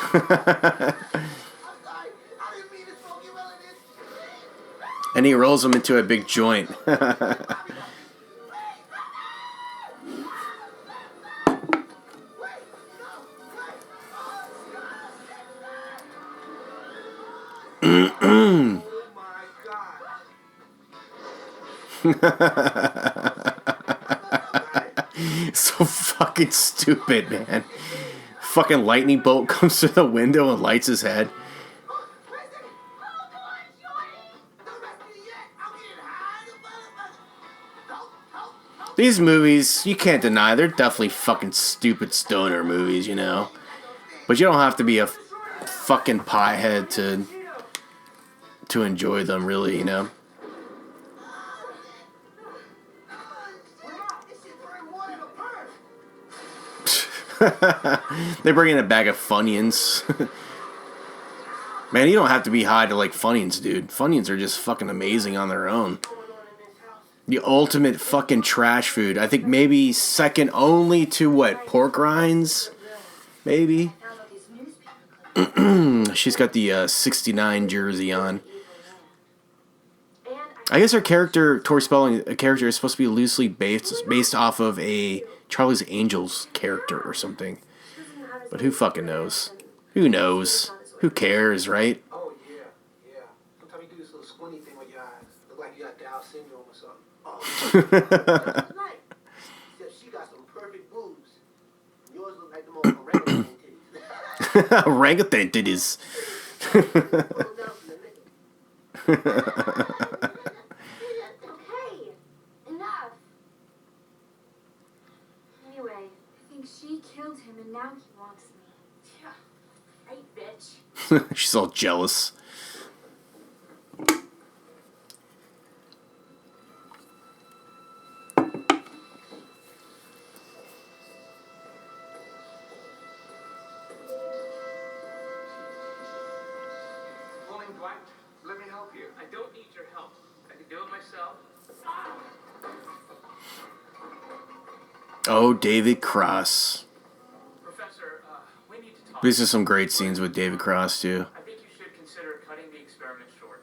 And he rolls him into a big joint. So fucking stupid, man. Fucking lightning bolt comes through the window and lights his head. These movies, you can't deny, they're definitely fucking stupid stoner movies, you know? But you don't have to be a fucking pothead to enjoy them, really, you know? They bring in a bag of Funyuns. Man, you don't have to be high to like Funyuns, dude. Funyuns are just fucking amazing on their own. The ultimate fucking trash food. I think maybe second only to what? Pork rinds? Maybe? She's got the 69 jersey on. I guess her character, Tori Spelling, a character is supposed to be loosely based off of a Charlie's Angels character or something. But who fucking knows? Who knows? Who cares, right? Oh, yeah. Sometimes you do this little squinty thing with your eyes. Look like you got Down syndrome or something. Oh, except she got some perfect boobs. Yours look like the most orangutan titties. Orangutan titties. Okay, enough. Anyway, I think she killed him and now he wants me. Yeah, right, bitch. She's all jealous. Morning, Dwight. Let me help you. I don't need your help. I can do it myself. Oh, David Cross. Professor, we need to talk. These are some great scenes with David Cross, too. I think you should consider cutting the experiment short.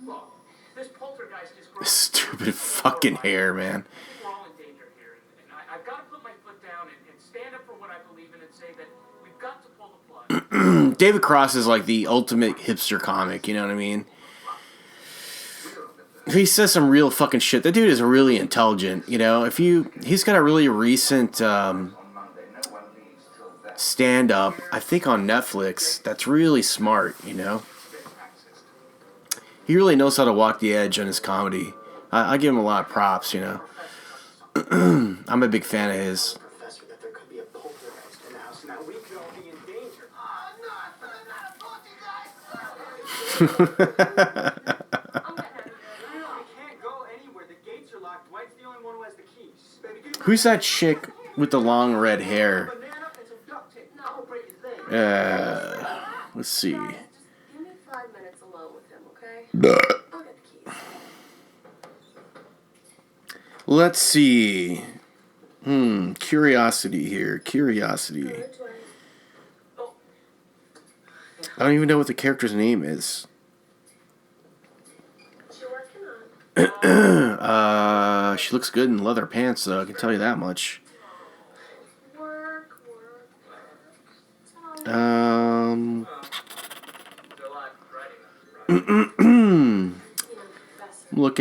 Look, this poltergeist is growing. Stupid fucking hair, man. We're all in danger here, and I've got to put my foot down and stand up for what I believe in and say that we've got to pull the plug. David Cross is like the ultimate hipster comic, you know what I mean? He says some real fucking shit. That dude is really intelligent, you know? He's got a really recent stand-up, I think on Netflix, that's really smart, you know? He really knows how to walk the edge on his comedy. I give him a lot of props, you know? I'm a big fan of his. Professor, that there could be a poltergeist in the house. Now we could all be in danger. We can't go anywhere. The gates are locked. Dwight's the only one who has the keys. Baby, give me Who's that chick with the long red hair? a banana and some duct tape. I'm gonna break his leg. Let's see. Guys, just give me 5 minutes alone with him, okay? I'll get the keys. Let's see. Curiosity here. Curiosity. I don't even know what the character's name is. What you working on? She looks good in leather pants, though. I can tell you that much. Work.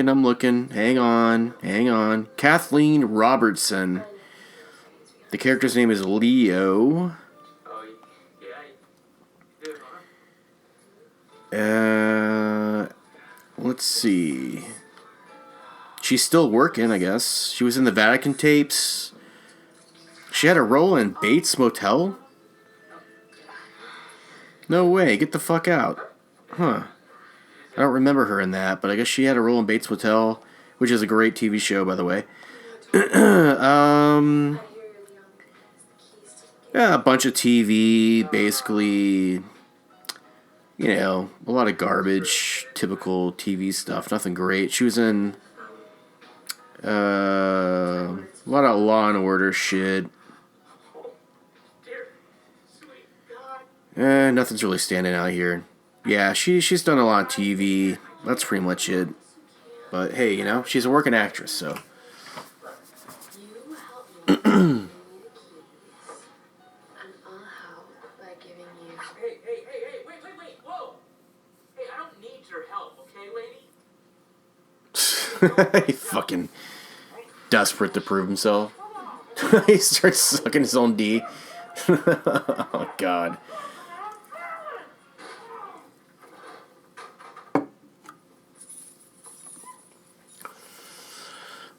I'm looking. Hang on. Kathleen Robertson. The character's name is Leo. Oh, yeah. Let's see. She's still working, I guess. She was in the Vatican tapes. She had a role in Bates Motel? No way, get the fuck out. Huh. I don't remember her in that, but I guess she had a role in Bates Motel, which is a great TV show, by the way. Yeah, a bunch of TV, basically, you know, a lot of garbage, typical TV stuff, nothing great. She was in a lot of Law and Order shit. Nothing's really standing out here. Yeah, she's done a lot of TV. That's pretty much it. But hey, you know, she's a working actress, so. Wait, whoa! Hey, I don't need your help, okay, lady? He fucking desperate to prove himself. He starts sucking his own D. Oh, God.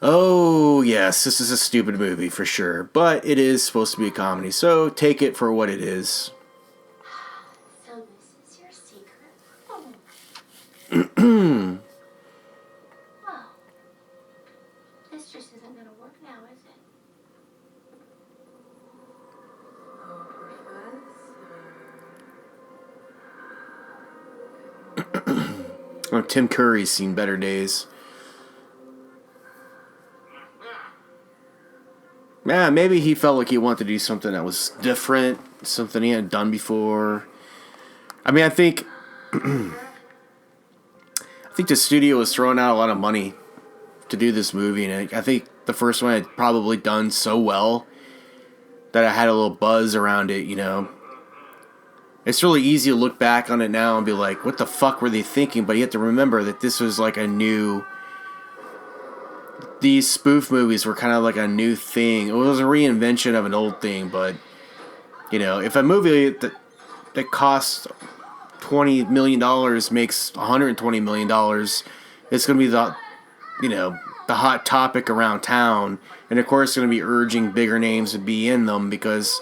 Oh, yes, this is a stupid movie for sure, but it is supposed to be a comedy, so take it for what it is. So this is your secret? Well, this just isn't gonna work now, is it? Oh, Tim Curry's seen better days. Yeah, maybe he felt like he wanted to do something that was different, something he hadn't done before. I mean, I think the studio was throwing out a lot of money to do this movie, and I think the first one had probably done so well that I had a little buzz around it, you know. It's really easy to look back on it now and be like, what the fuck were they thinking? But you have to remember that this was like a new... These spoof movies were kind of like a new thing. It was a reinvention of an old thing, but, you know, if a movie that costs $20 million makes $120 million, it's going to be the, you know, the hot topic around town. And, of course, it's going to be urging bigger names to be in them because,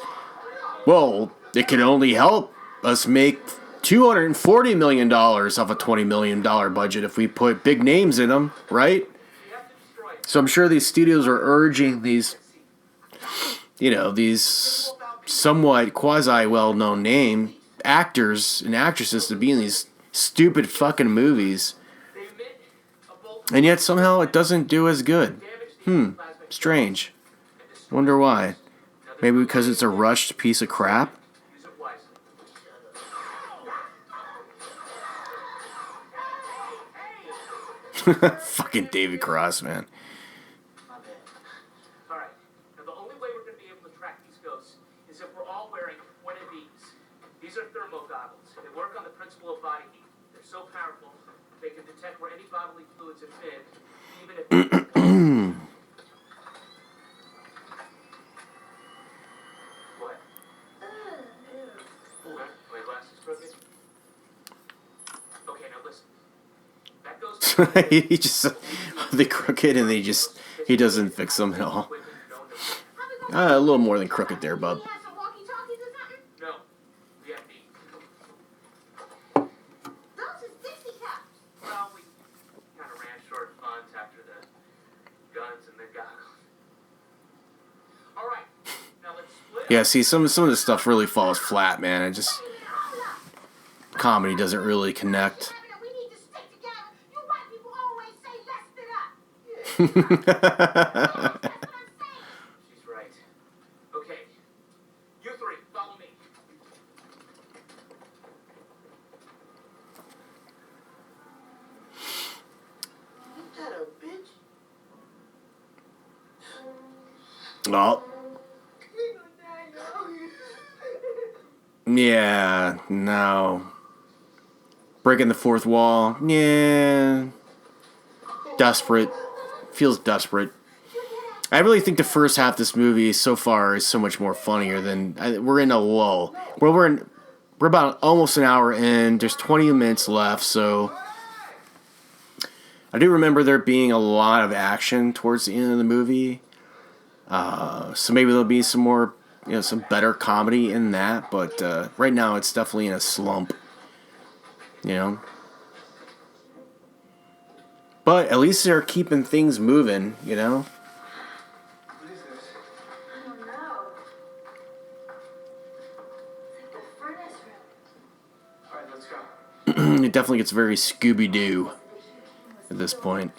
well, it can only help us make $240 million off a $20 million budget if we put big names in them, right? So I'm sure these studios are urging these, you know, these somewhat quasi-well-known name actors and actresses to be in these stupid fucking movies. And yet somehow it doesn't do as good. Strange. Wonder why. Maybe because it's a rushed piece of crap? Fucking David Cross, man. Alright, now the only way we're going to be able to track these ghosts is if we're all wearing one of these. These are thermal goggles. They work on the principle of body heat. They're so powerful, they can detect where any bodily fluids have been, even if... What? My glasses crooked? Okay, now listen. That goes... He just... They crooked and he doesn't fix them at all. A little more than crooked there, bub. You have some walkie-talkies or something? No, we have these. Those is Dixie cups. Well, we kind of ran short funds after the guns and the goggles. All right, now let's split. Yeah, see, some of the stuff really falls flat, man. It just... Comedy doesn't really connect. We need to stick together. You white people always say let's split up. That's what I'm saying. She's right. Okay, you three, follow me. Ain't that a bitch? Oh. Yeah, no. breaking the fourth wall. Yeah. Desperate. Feels desperate. I really think the first half of this movie so far is so much more funnier than we're in a lull. Well, we're about almost an hour in. There's 20 minutes left, so I do remember there being a lot of action towards the end of the movie. So maybe there'll be some more, some better comedy in that. But right now, it's definitely in a slump. But at least they're keeping things moving. What is this? I don't know. It's like the furnace room. All right, let's go. It definitely gets very Scooby-Doo at this point.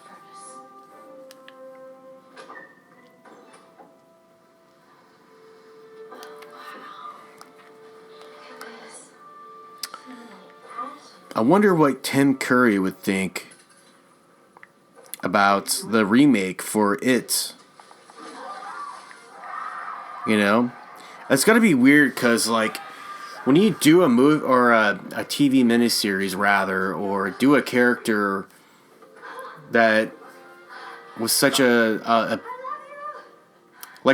I wonder what Tim Curry would think about the remake for It. It's gotta be weird because, like, when you do a movie or a TV miniseries, rather, or do a character that was such like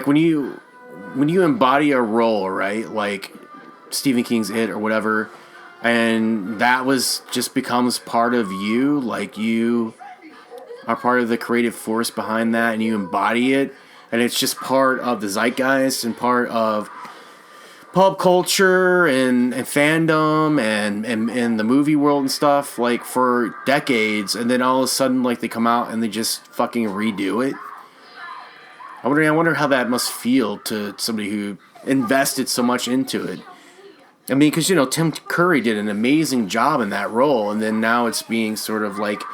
when you embody a role, right? Like Stephen King's It or whatever, and that just becomes part of you, like you are part of the creative force behind that, and you embody it, and it's just part of the zeitgeist and part of pop culture and fandom and the movie world and stuff, like, for decades, and then all of a sudden, like, they come out and they just fucking redo it. I wonder how that must feel to somebody who invested so much into it. I mean, because, Tim Curry did an amazing job in that role, and then now it's being sort of, like,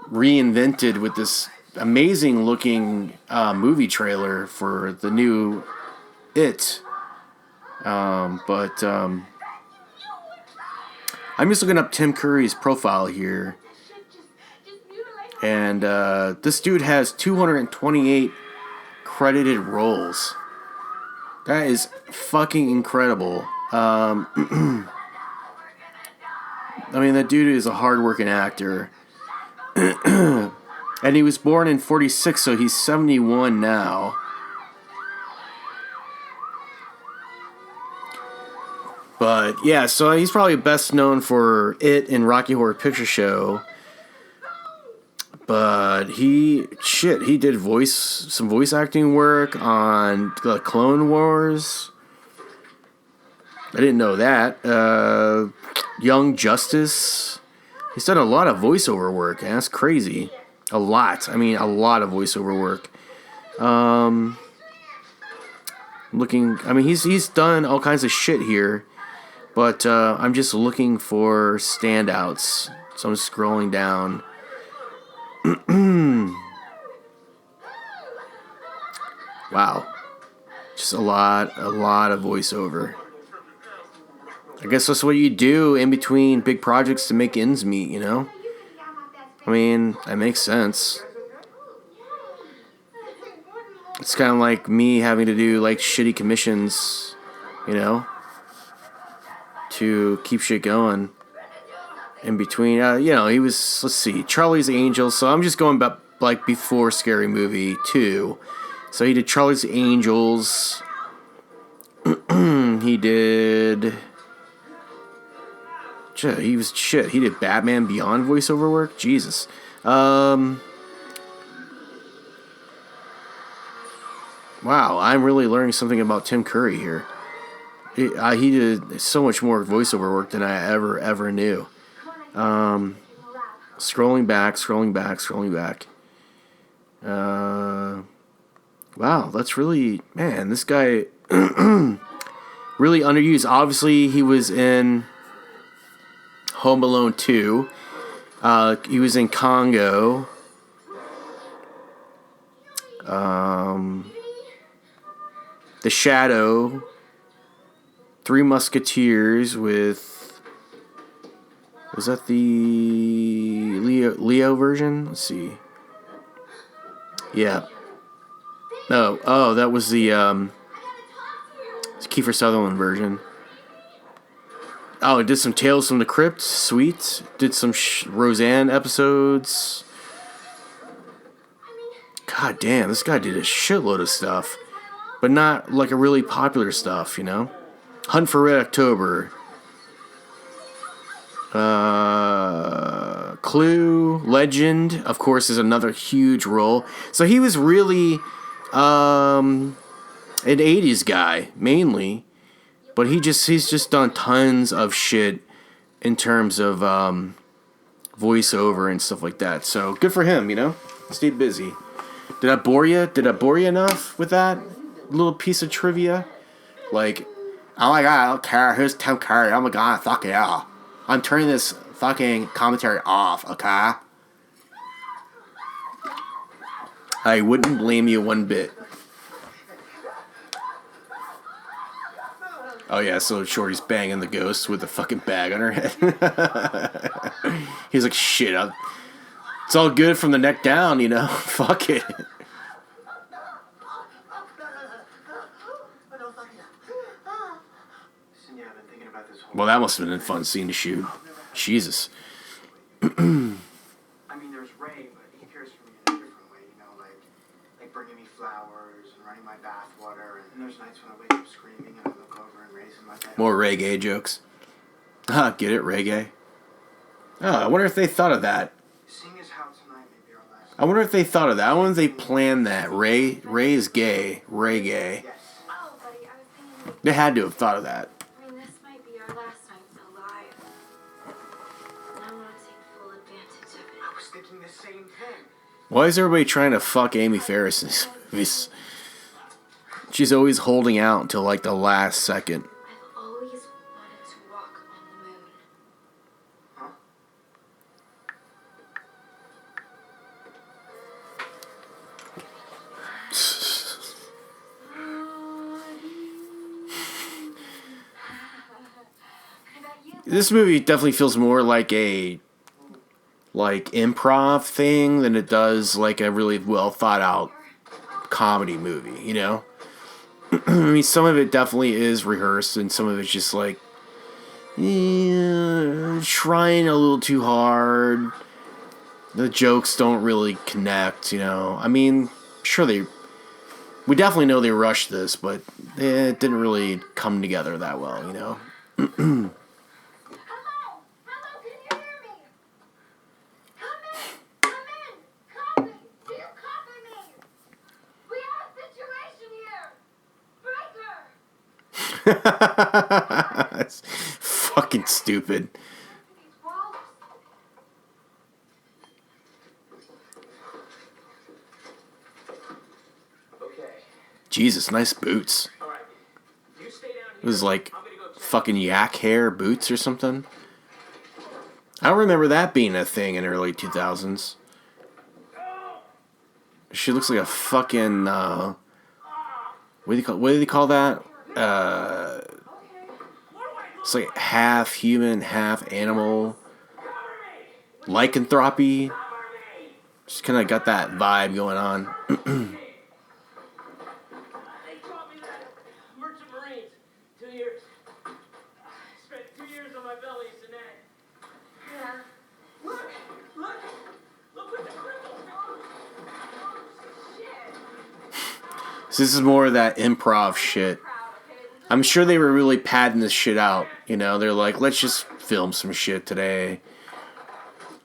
reinvented with this amazing looking movie trailer for the new It. But I'm just looking up Tim Curry's profile here, and this dude has 228 credited roles. That is fucking incredible. I mean, that dude is a hard-working actor. And he was born in 46, so he's 71 now. But, yeah, so he's probably best known for It and Rocky Horror Picture Show. But he did some voice acting work on the Clone Wars. I didn't know that. Young Justice. He's done a lot of voiceover work, and that's crazy. A lot. I mean, a lot of voiceover work. He's done all kinds of shit here, but I'm just looking for standouts. So I'm scrolling down. Wow. Just a lot of voiceover. I guess that's what you do in between big projects to make ends meet, I mean, that makes sense. It's kind of like me having to do, like, shitty commissions, to keep shit going. In between, he was, let's see, Charlie's Angels. So I'm just going back, like, before Scary Movie 2. So he did Charlie's Angels. He did... He did Batman Beyond voiceover work? Jesus. Wow, I'm really learning something about Tim Curry here. He did so much more voiceover work than I ever knew. Scrolling back. Wow, that's really... Man, this guy... really underused. Obviously, he was in Home Alone 2. He was in Congo. The Shadow. Three Musketeers with... Was that the Leo version? Let's see. Yeah. Oh, that was the Kiefer Sutherland version. Oh, did some Tales from the Crypt, sweet. Did some Roseanne episodes. God damn, this guy did a shitload of stuff. But not like a really popular stuff, you know? Hunt for Red October. Clue, Legend, of course, is another huge role. So he was really an 80s guy, mainly. But he's just done tons of shit in terms of voiceover and stuff like that. So good for him, you know? Stayed busy. Did I bore you? Did I bore you enough with that little piece of trivia? Like, oh my god, I don't care. Who's Tim Curry? Oh my god, fuck yeah. I'm turning this fucking commentary off, okay? I wouldn't blame you one bit. Oh yeah, so Shorty's banging the ghost with the fucking bag on her head. He's like, shit, it's all good from the neck down, you know? Fuck it. Well, that must have been a fun scene to shoot. Jesus. I mean, there's Ray, but he cares for me in a different way, you know, like bringing me flowers and running my bathwater. And there's nights when I wake up screaming and I look over and Ray's in my bed. More reggae jokes. Get it? Reggae? Oh, I wonder if they thought of that. Seeing as how tonight may be our last. I wonder if they thought of that. I wonder if they planned that. Ray is gay. Ray gay. Yes. Oh, buddy, I was thinking, They had to have thought of that. I mean, this might be our last night alive. And I want to take full advantage of it. I was thinking the same thing. Why is everybody trying to fuck Amy Faris in these movies? She's always holding out until like the last second. I've always wanted to walk on the moon. Huh? This movie definitely feels more like a improv thing than it does like a really well thought out comedy movie, you know? I mean, some of it definitely is rehearsed and some of it's just like trying a little too hard. The jokes don't really connect, you know? I mean, sure we definitely know they rushed this, but it didn't really come together that well, you know? Hello? Hello, can you hear me? Come in! Come in! Copy! Do you copy me? We have a situation here! Breaker! That's fucking stupid. These walls. Okay. Jesus, nice boots. All right. You stay down here. It was like I'm gonna go check. fucking yak hair boots or something. I don't remember that being a thing in early 2000s. She looks like a fucking what do they call that? It's like half human, half animal. Lycanthropy. Just kind of got that vibe going on. They taught me that. Merchant Marines. 2 years. Spent 2 years on my belly, Sinead. Yeah. Look what the cripples Shit. So this is more of that improv shit. I'm sure they were really padding this shit out. You know, they're like, let's just film some shit today.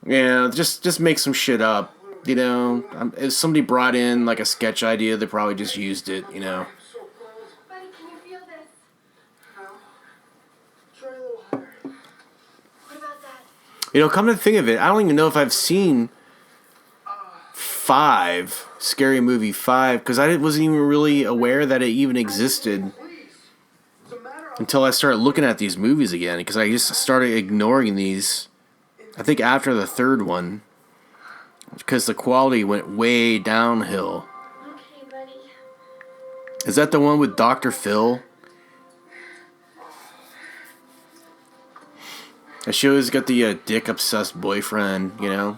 Yeah, just make some shit up. You know, if somebody brought in like a sketch idea, they probably just used it. You know. Buddy, can you feel this? No. Try a little harder. What about that? You know, come to think of it, I don't even know if I've seen 5, Scary Movie 5, because I wasn't even really aware that it even existed until I started looking at these movies again, because I just started ignoring these, I think after the third one, because the quality went way downhill. Okay, buddy. Is that the one with Dr. Phil? And she always got the dick-obsessed boyfriend, you know?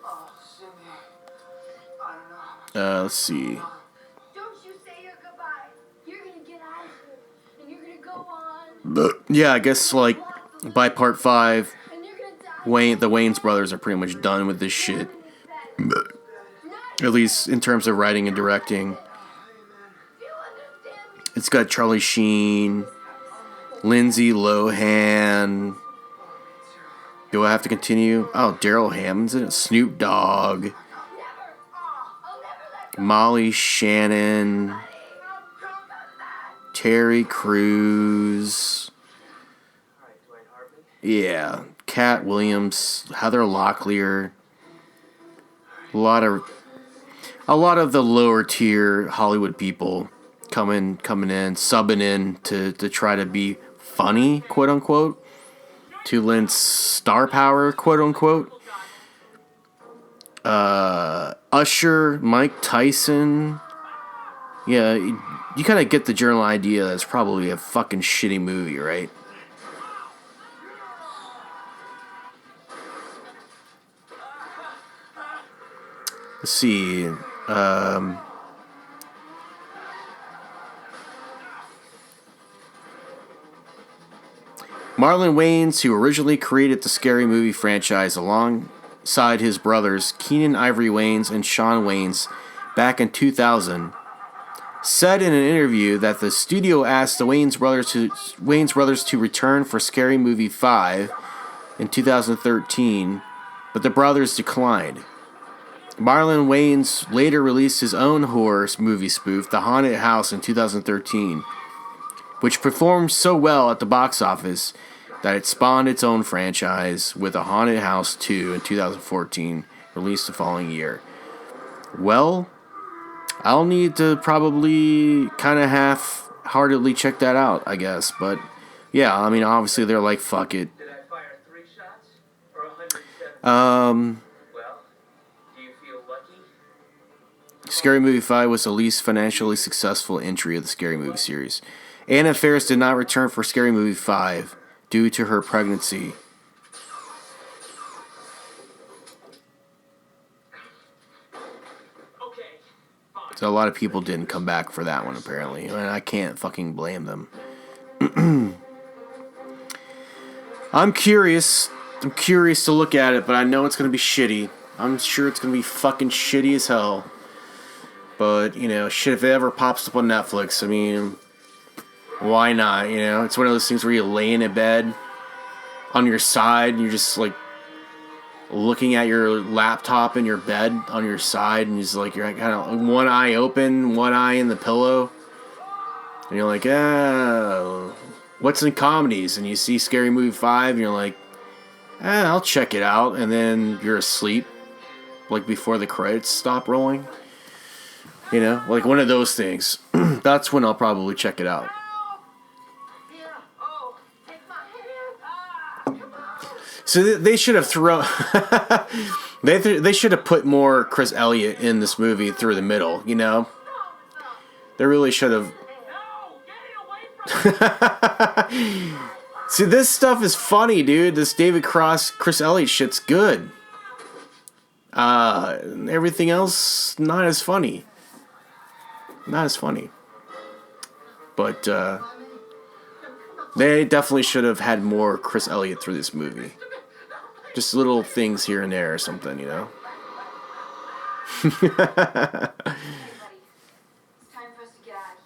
Oh, Cindy. I don't know how much. Let's see. Don't you say your goodbye. You're gonna get out of here. And you're gonna go on. Yeah, I guess like by part 5, the Wayans brothers are pretty much done with this shit. At least in terms of writing and directing. It's got Charlie Sheen, Lindsay Lohan. Do I have to continue? Oh, Daryl Hammond's in it. Snoop Dogg. Molly Shannon. Terry Crews. Yeah. Cat Williams. Heather Locklear. A lot of the lower tier Hollywood people coming in, subbing in to try to be funny, quote unquote, to lend star power, quote unquote. Usher, Mike Tyson. Yeah, you kind of get the general idea that it's probably a fucking shitty movie, right? Let's see. Marlon Wayans, who originally created the Scary Movie franchise alongside his brothers Keenan Ivory Wayans and Shawn Wayans back in 2000, said in an interview that the studio asked the Wayans brothers to return for Scary Movie 5 in 2013, but the brothers declined. Marlon Wayans later released his own horror movie spoof, The Haunted House, in 2013, which performed so well at the box office that it spawned its own franchise with A Haunted House 2 in 2014, released the following year. Well, I'll need to probably kind of half-heartedly check that out, I guess. But, yeah, I mean, obviously they're like, fuck it. Did I fire 3 shots or 107? Well, do you feel lucky? Scary Movie 5 was the least financially successful entry of the Scary Movie series. Anna Faris did not return for Scary Movie 5 due to her pregnancy. Okay, fine. So a lot of people didn't come back for that one, apparently. And I can't fucking blame them. I'm curious to look at it, but I know it's going to be shitty. I'm sure it's going to be fucking shitty as hell. But, you know, shit, if it ever pops up on Netflix, I mean, why not, you know? It's one of those things where you lay in a bed on your side and you're just, like, looking at your laptop in your bed on your side and just, like, you're kind of one eye open, one eye in the pillow. And you're like, what's in comedies? And you see Scary Movie 5 and you're like, I'll check it out. And then you're asleep, like, before the credits stop rolling. You know, like one of those things. That's when I'll probably check it out. So they should have thrown. they should have put more Chris Elliott in this movie through the middle. You know, they really should have. See, this stuff is funny, dude. This David Cross, Chris Elliott shit's good. Everything else not as funny. Not as funny. But they definitely should have had more Chris Elliott through this movie. Just little things here and there or something, you know? Hey, buddy. It's time for us to get out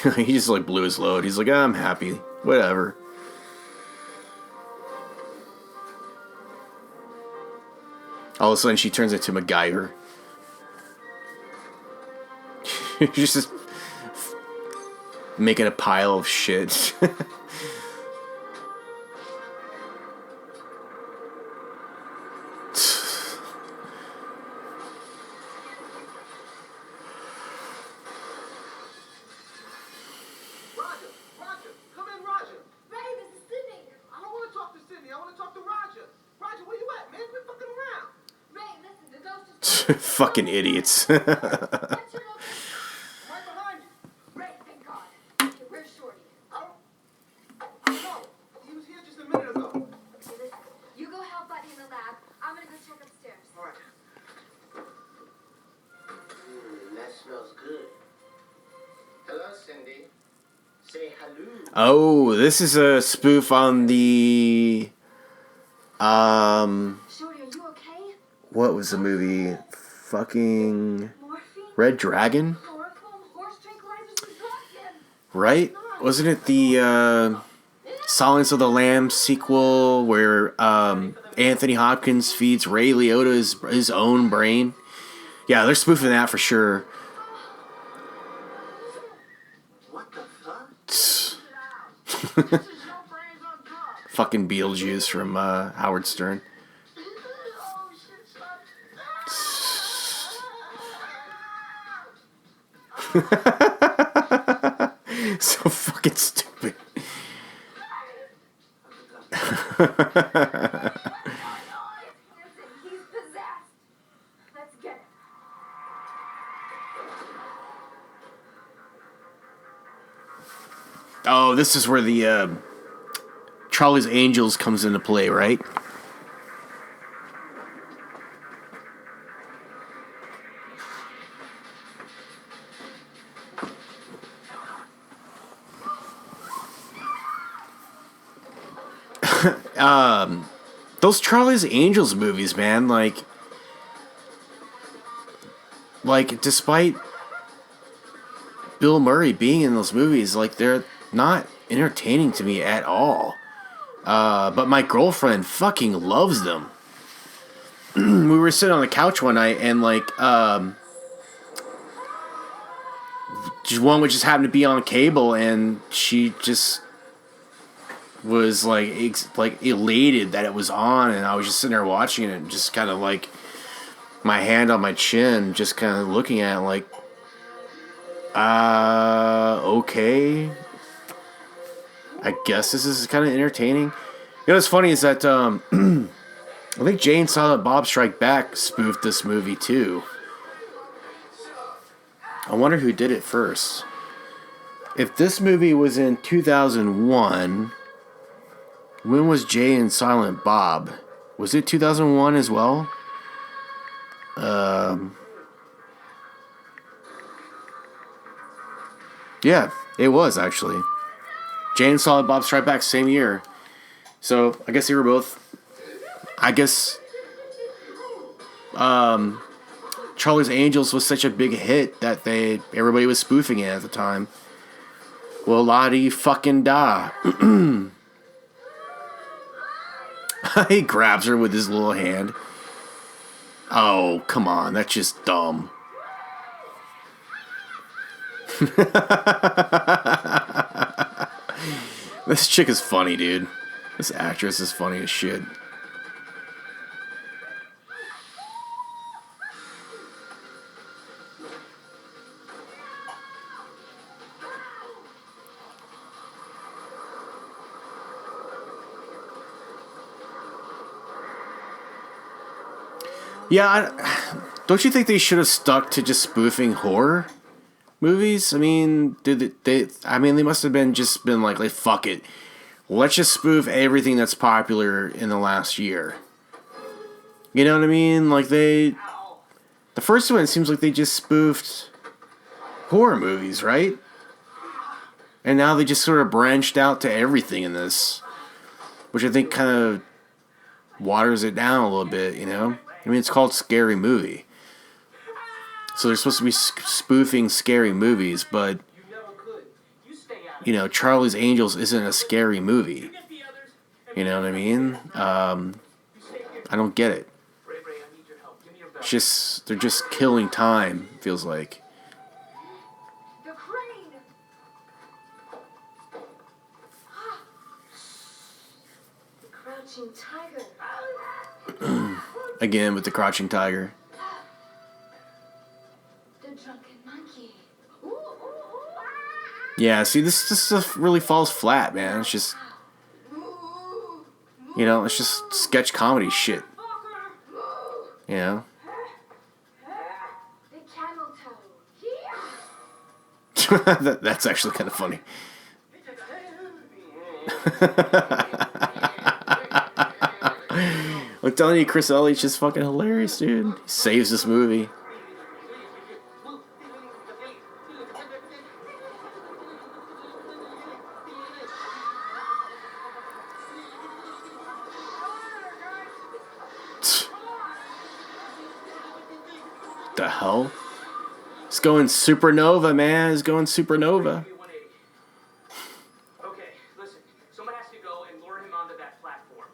of here. He just like blew his load. He's like, I'm happy. Whatever. All of a sudden she turns into MacGyver. She's just making a pile of shit. Roger, come in, Roger. Ray, this is Sydney. I don't want to talk to Sydney. I want to talk to Roger. Roger, where you at, man? Quit fucking around. Ray, listen, the ghost is... Fucking idiots. What's your location? Right behind you. Ray, thank God. Okay, where's Shorty? I don't know. He was here just a minute ago. Okay, listen. You go help Buddy in the lab. I'm gonna go check upstairs. All right. That smells good. Hello, Cindy. Say hello. Oh, this is a spoof on the Shorty, are you okay? what was the movie? Fucking Morphine? Red Dragon, Chloroform? Horse tranquilizers? She's broken! right? Wasn't it the Silence of the Lambs sequel where Anthony Hopkins feeds Ray Liotta his own brain? Yeah, they're spoofing that for sure. What the fuck? Fucking Beetlejuice from Howard Stern. Oh, shit, son. So fucking stupid. Listen, he's possessed. Let's get him. Oh, this is where the Charlie's Angels comes into play, right? Those Charlie's Angels movies, man, like despite Bill Murray being in those movies, like they're not entertaining to me at all. But my girlfriend fucking loves them. We were sitting on the couch one night and just one would just happen to be on cable and she just was like elated that it was on, and I was just sitting there watching it and just kind of like my hand on my chin, just kind of looking at it like, okay, I guess this is kind of entertaining. You know what's funny is that I think Jay and Silent Bob Strike Back spoofed this movie too. I wonder who did it first. If this movie was in 2001, when was Jay and Silent Bob? Was it 2001 as well? Yeah, it was actually. Jay and Silent Bob Strike Back, same year. So I guess they were both. I guess Charlie's Angels was such a big hit that everybody was spoofing it at the time. Well, la-di fucking da. He grabs her with his little hand. Oh, come on. That's just dumb. This chick is funny, dude. This actress is funny as shit. Yeah, don't you think they should have stuck to just spoofing horror movies? I mean, they must have been like fuck it, let's just spoof everything that's popular in the last year. You know what I mean? Like the first one, it seems like they just spoofed horror movies, right? And now they just sort of branched out to everything in this, which I think kind of waters it down a little bit, you know? I mean, it's called Scary Movie. So they're supposed to be spoofing scary movies, but, you know, Charlie's Angels isn't a scary movie. You know what I mean? I don't get it. It's just, they're just killing time, feels like. The crane! The crouching tiger. Again, with the Crouching Tiger. The drunken monkey. Yeah, see, this stuff really falls flat, man. It's just, you know, it's just sketch comedy shit. You know? The camel toe. That's actually kind of funny. I'm telling you, Chris Elliott's just fucking hilarious, dude. He saves this movie. The hell? It's going supernova, man. It's going supernova. Okay, listen. Someone has to go and lure him onto that platform.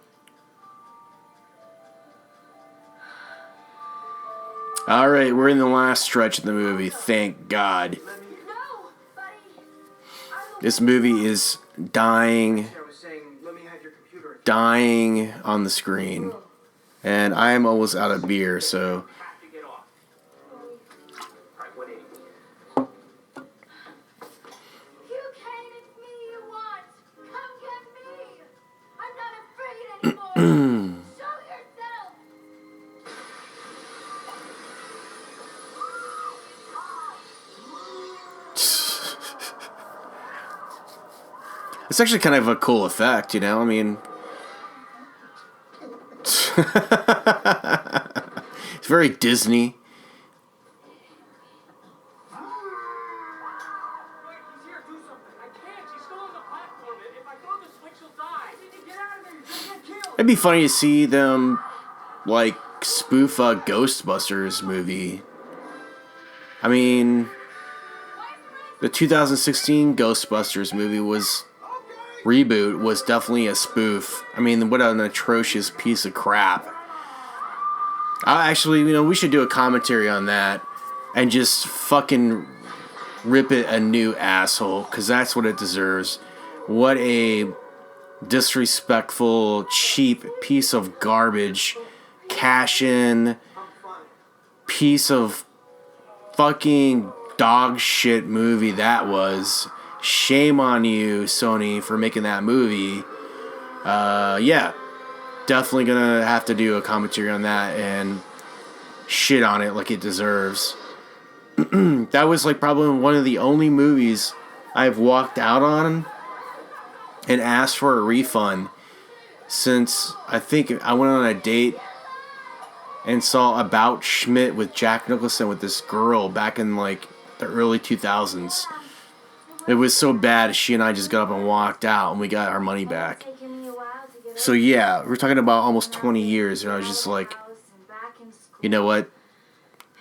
All right, we're in the last stretch of the movie. Thank God. No, buddy. This movie is dying I was saying, let me have your computer. dying on the screen. And I am almost out of beer, so Have to get off. Alright, 180. You can if me you want. Come get me. I'm not afraid anymore. Show yourself. it's actually kind of a cool effect, you know? I mean, it's very Disney. Wait, he's here. Do something. I can't. She's still on the platform. If I throw the switch, she'll die. Get out of there. You're gonna get killed. It'd be funny to see them, like, spoof a Ghostbusters movie. I mean, the 2016 Ghostbusters movie reboot was definitely a spoof. I mean, what an atrocious piece of crap. Actually, you know, we should do a commentary on that and just fucking rip it a new asshole, because that's what it deserves. What a disrespectful, cheap piece of garbage, cash-in piece of fucking dog shit movie that was. Shame on you, Sony, for making that movie. Yeah, definitely gonna have to do a commentary on that and shit on it like it deserves. That was like probably one of the only movies I've walked out on and asked for a refund since I think I went on a date and saw About Schmidt with Jack Nicholson with this girl back in like the early 2000s. It was so bad, she and I just got up and walked out, and we got our money back. So yeah, we're talking about almost 20 years, and I was just like, you know what?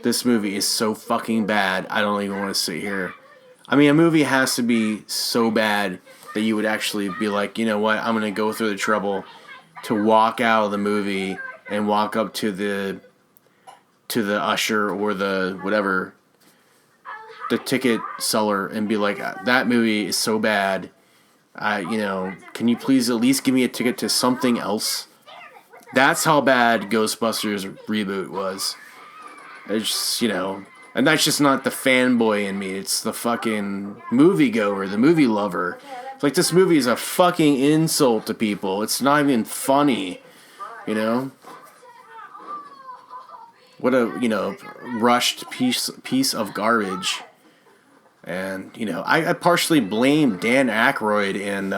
This movie is so fucking bad, I don't even want to sit here. I mean, a movie has to be so bad that you would actually be like, you know what? I'm going to go through the trouble to walk out of the movie and walk up to the usher or the whatever, the ticket seller, and be like, that movie is so bad. Can you please at least give me a ticket to something else? That's how bad Ghostbusters reboot was. It's just, and that's just not the fanboy in me. It's the fucking moviegoer, the movie lover. It's like, this movie is a fucking insult to people. It's not even funny, What a, rushed piece of garbage. And, I partially blame Dan Aykroyd and,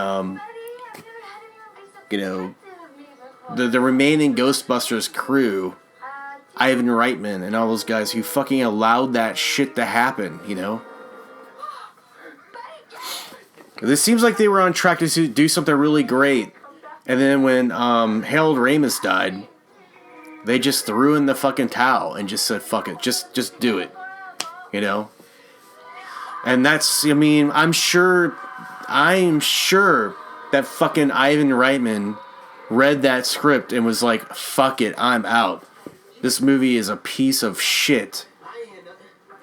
the remaining Ghostbusters crew, Ivan Reitman and all those guys who fucking allowed that shit to happen, This seems like they were on track to do something really great. And then when Harold Ramis died, they just threw in the fucking towel and just said, fuck it, just do it, And that's, I'm sure that fucking Ivan Reitman read that script and was like, fuck it, I'm out. This movie is a piece of shit.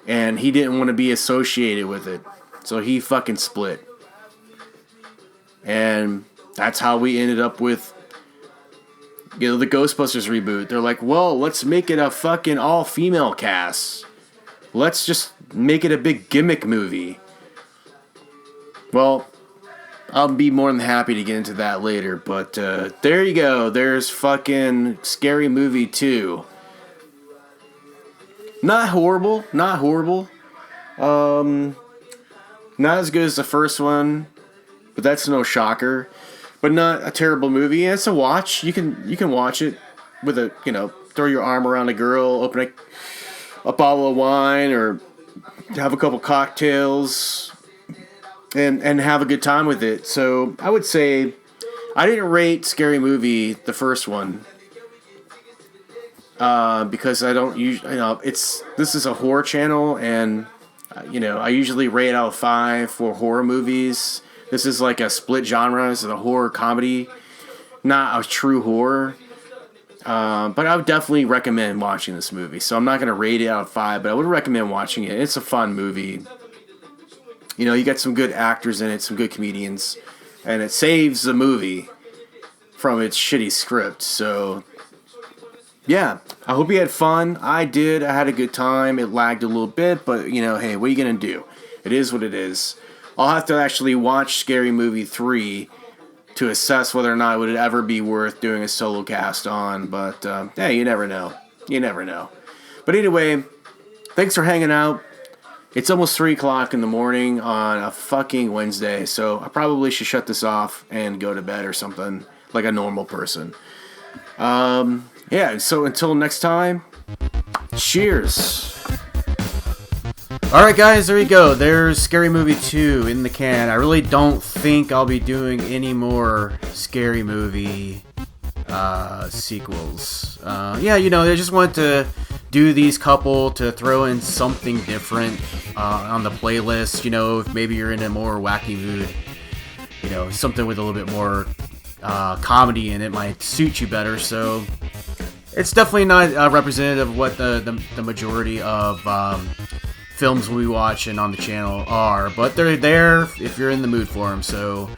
And he didn't want to be associated with it. So he fucking split. And that's how we ended up with, the Ghostbusters reboot. They're like, well, let's make it a fucking all-female cast. Let's just make it a big gimmick movie. Well, I'll be more than happy to get into that later. But there you go. There's fucking Scary Movie 2. Not horrible. Not as good as the first one. But that's no shocker. But not a terrible movie. Yeah, it's a watch. You can watch it with throw your arm around a girl, open a bottle of wine, or have a couple cocktails, and have a good time with it. So I would say I didn't rate Scary Movie, the first one, because I don't usually, this is a horror channel, and I usually rate out of 5 for horror movies. This is like a split genre. This is a horror comedy, not a true horror. But I would definitely recommend watching this movie. So I'm not going to rate it out of 5, but I would recommend watching it. It's a fun movie. You got some good actors in it, some good comedians, and it saves the movie from its shitty script. So, yeah, I hope you had fun. I did. I had a good time. It lagged a little bit, but, hey, what are you going to do? It is what it is. I'll have to actually watch Scary Movie 3 to assess whether or not it would ever be worth doing a solo cast on. But, hey, you never know. You never know. But anyway, thanks for hanging out. It's almost 3 o'clock in the morning on a fucking Wednesday, so I probably should shut this off and go to bed or something, like a normal person. Yeah, so until next time, cheers. Alright guys, there you go. There's Scary Movie 2 in the can. I really don't think I'll be doing any more Scary Movie sequels. Yeah, I just wanted to do these couple to throw in something different on the playlist. If maybe you're in a more wacky mood, something with a little bit more comedy in it might suit you better. So it's definitely not representative of what the majority of films we watch and on the channel are, but they're there if you're in the mood for them. So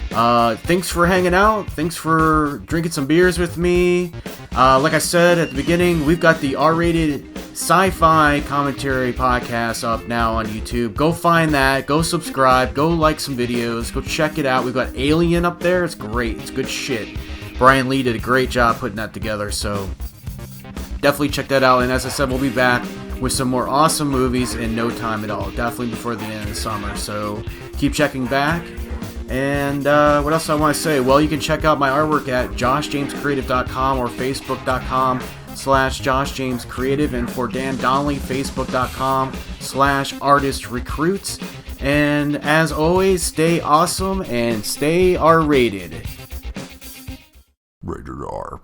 thanks for hanging out. Thanks for drinking some beers with me. Like I said at the beginning, we've got the R-rated Sci Fi commentary podcast up now on YouTube. Go find that. Go subscribe. Go like some videos. Go check it out. We've got Alien up there. It's great. It's good shit. Brian Lee did a great job putting that together. So definitely check that out. And as I said, we'll be back with some more awesome movies in no time at all. Definitely before the end of the summer. So keep checking back. And what else I want to say? Well, you can check out my artwork at joshjamescreative.com or facebook.com/joshjamescreative. And for Dan Donnely, facebook.com/artistrecruits. And as always, stay awesome and stay R-rated. Rated R.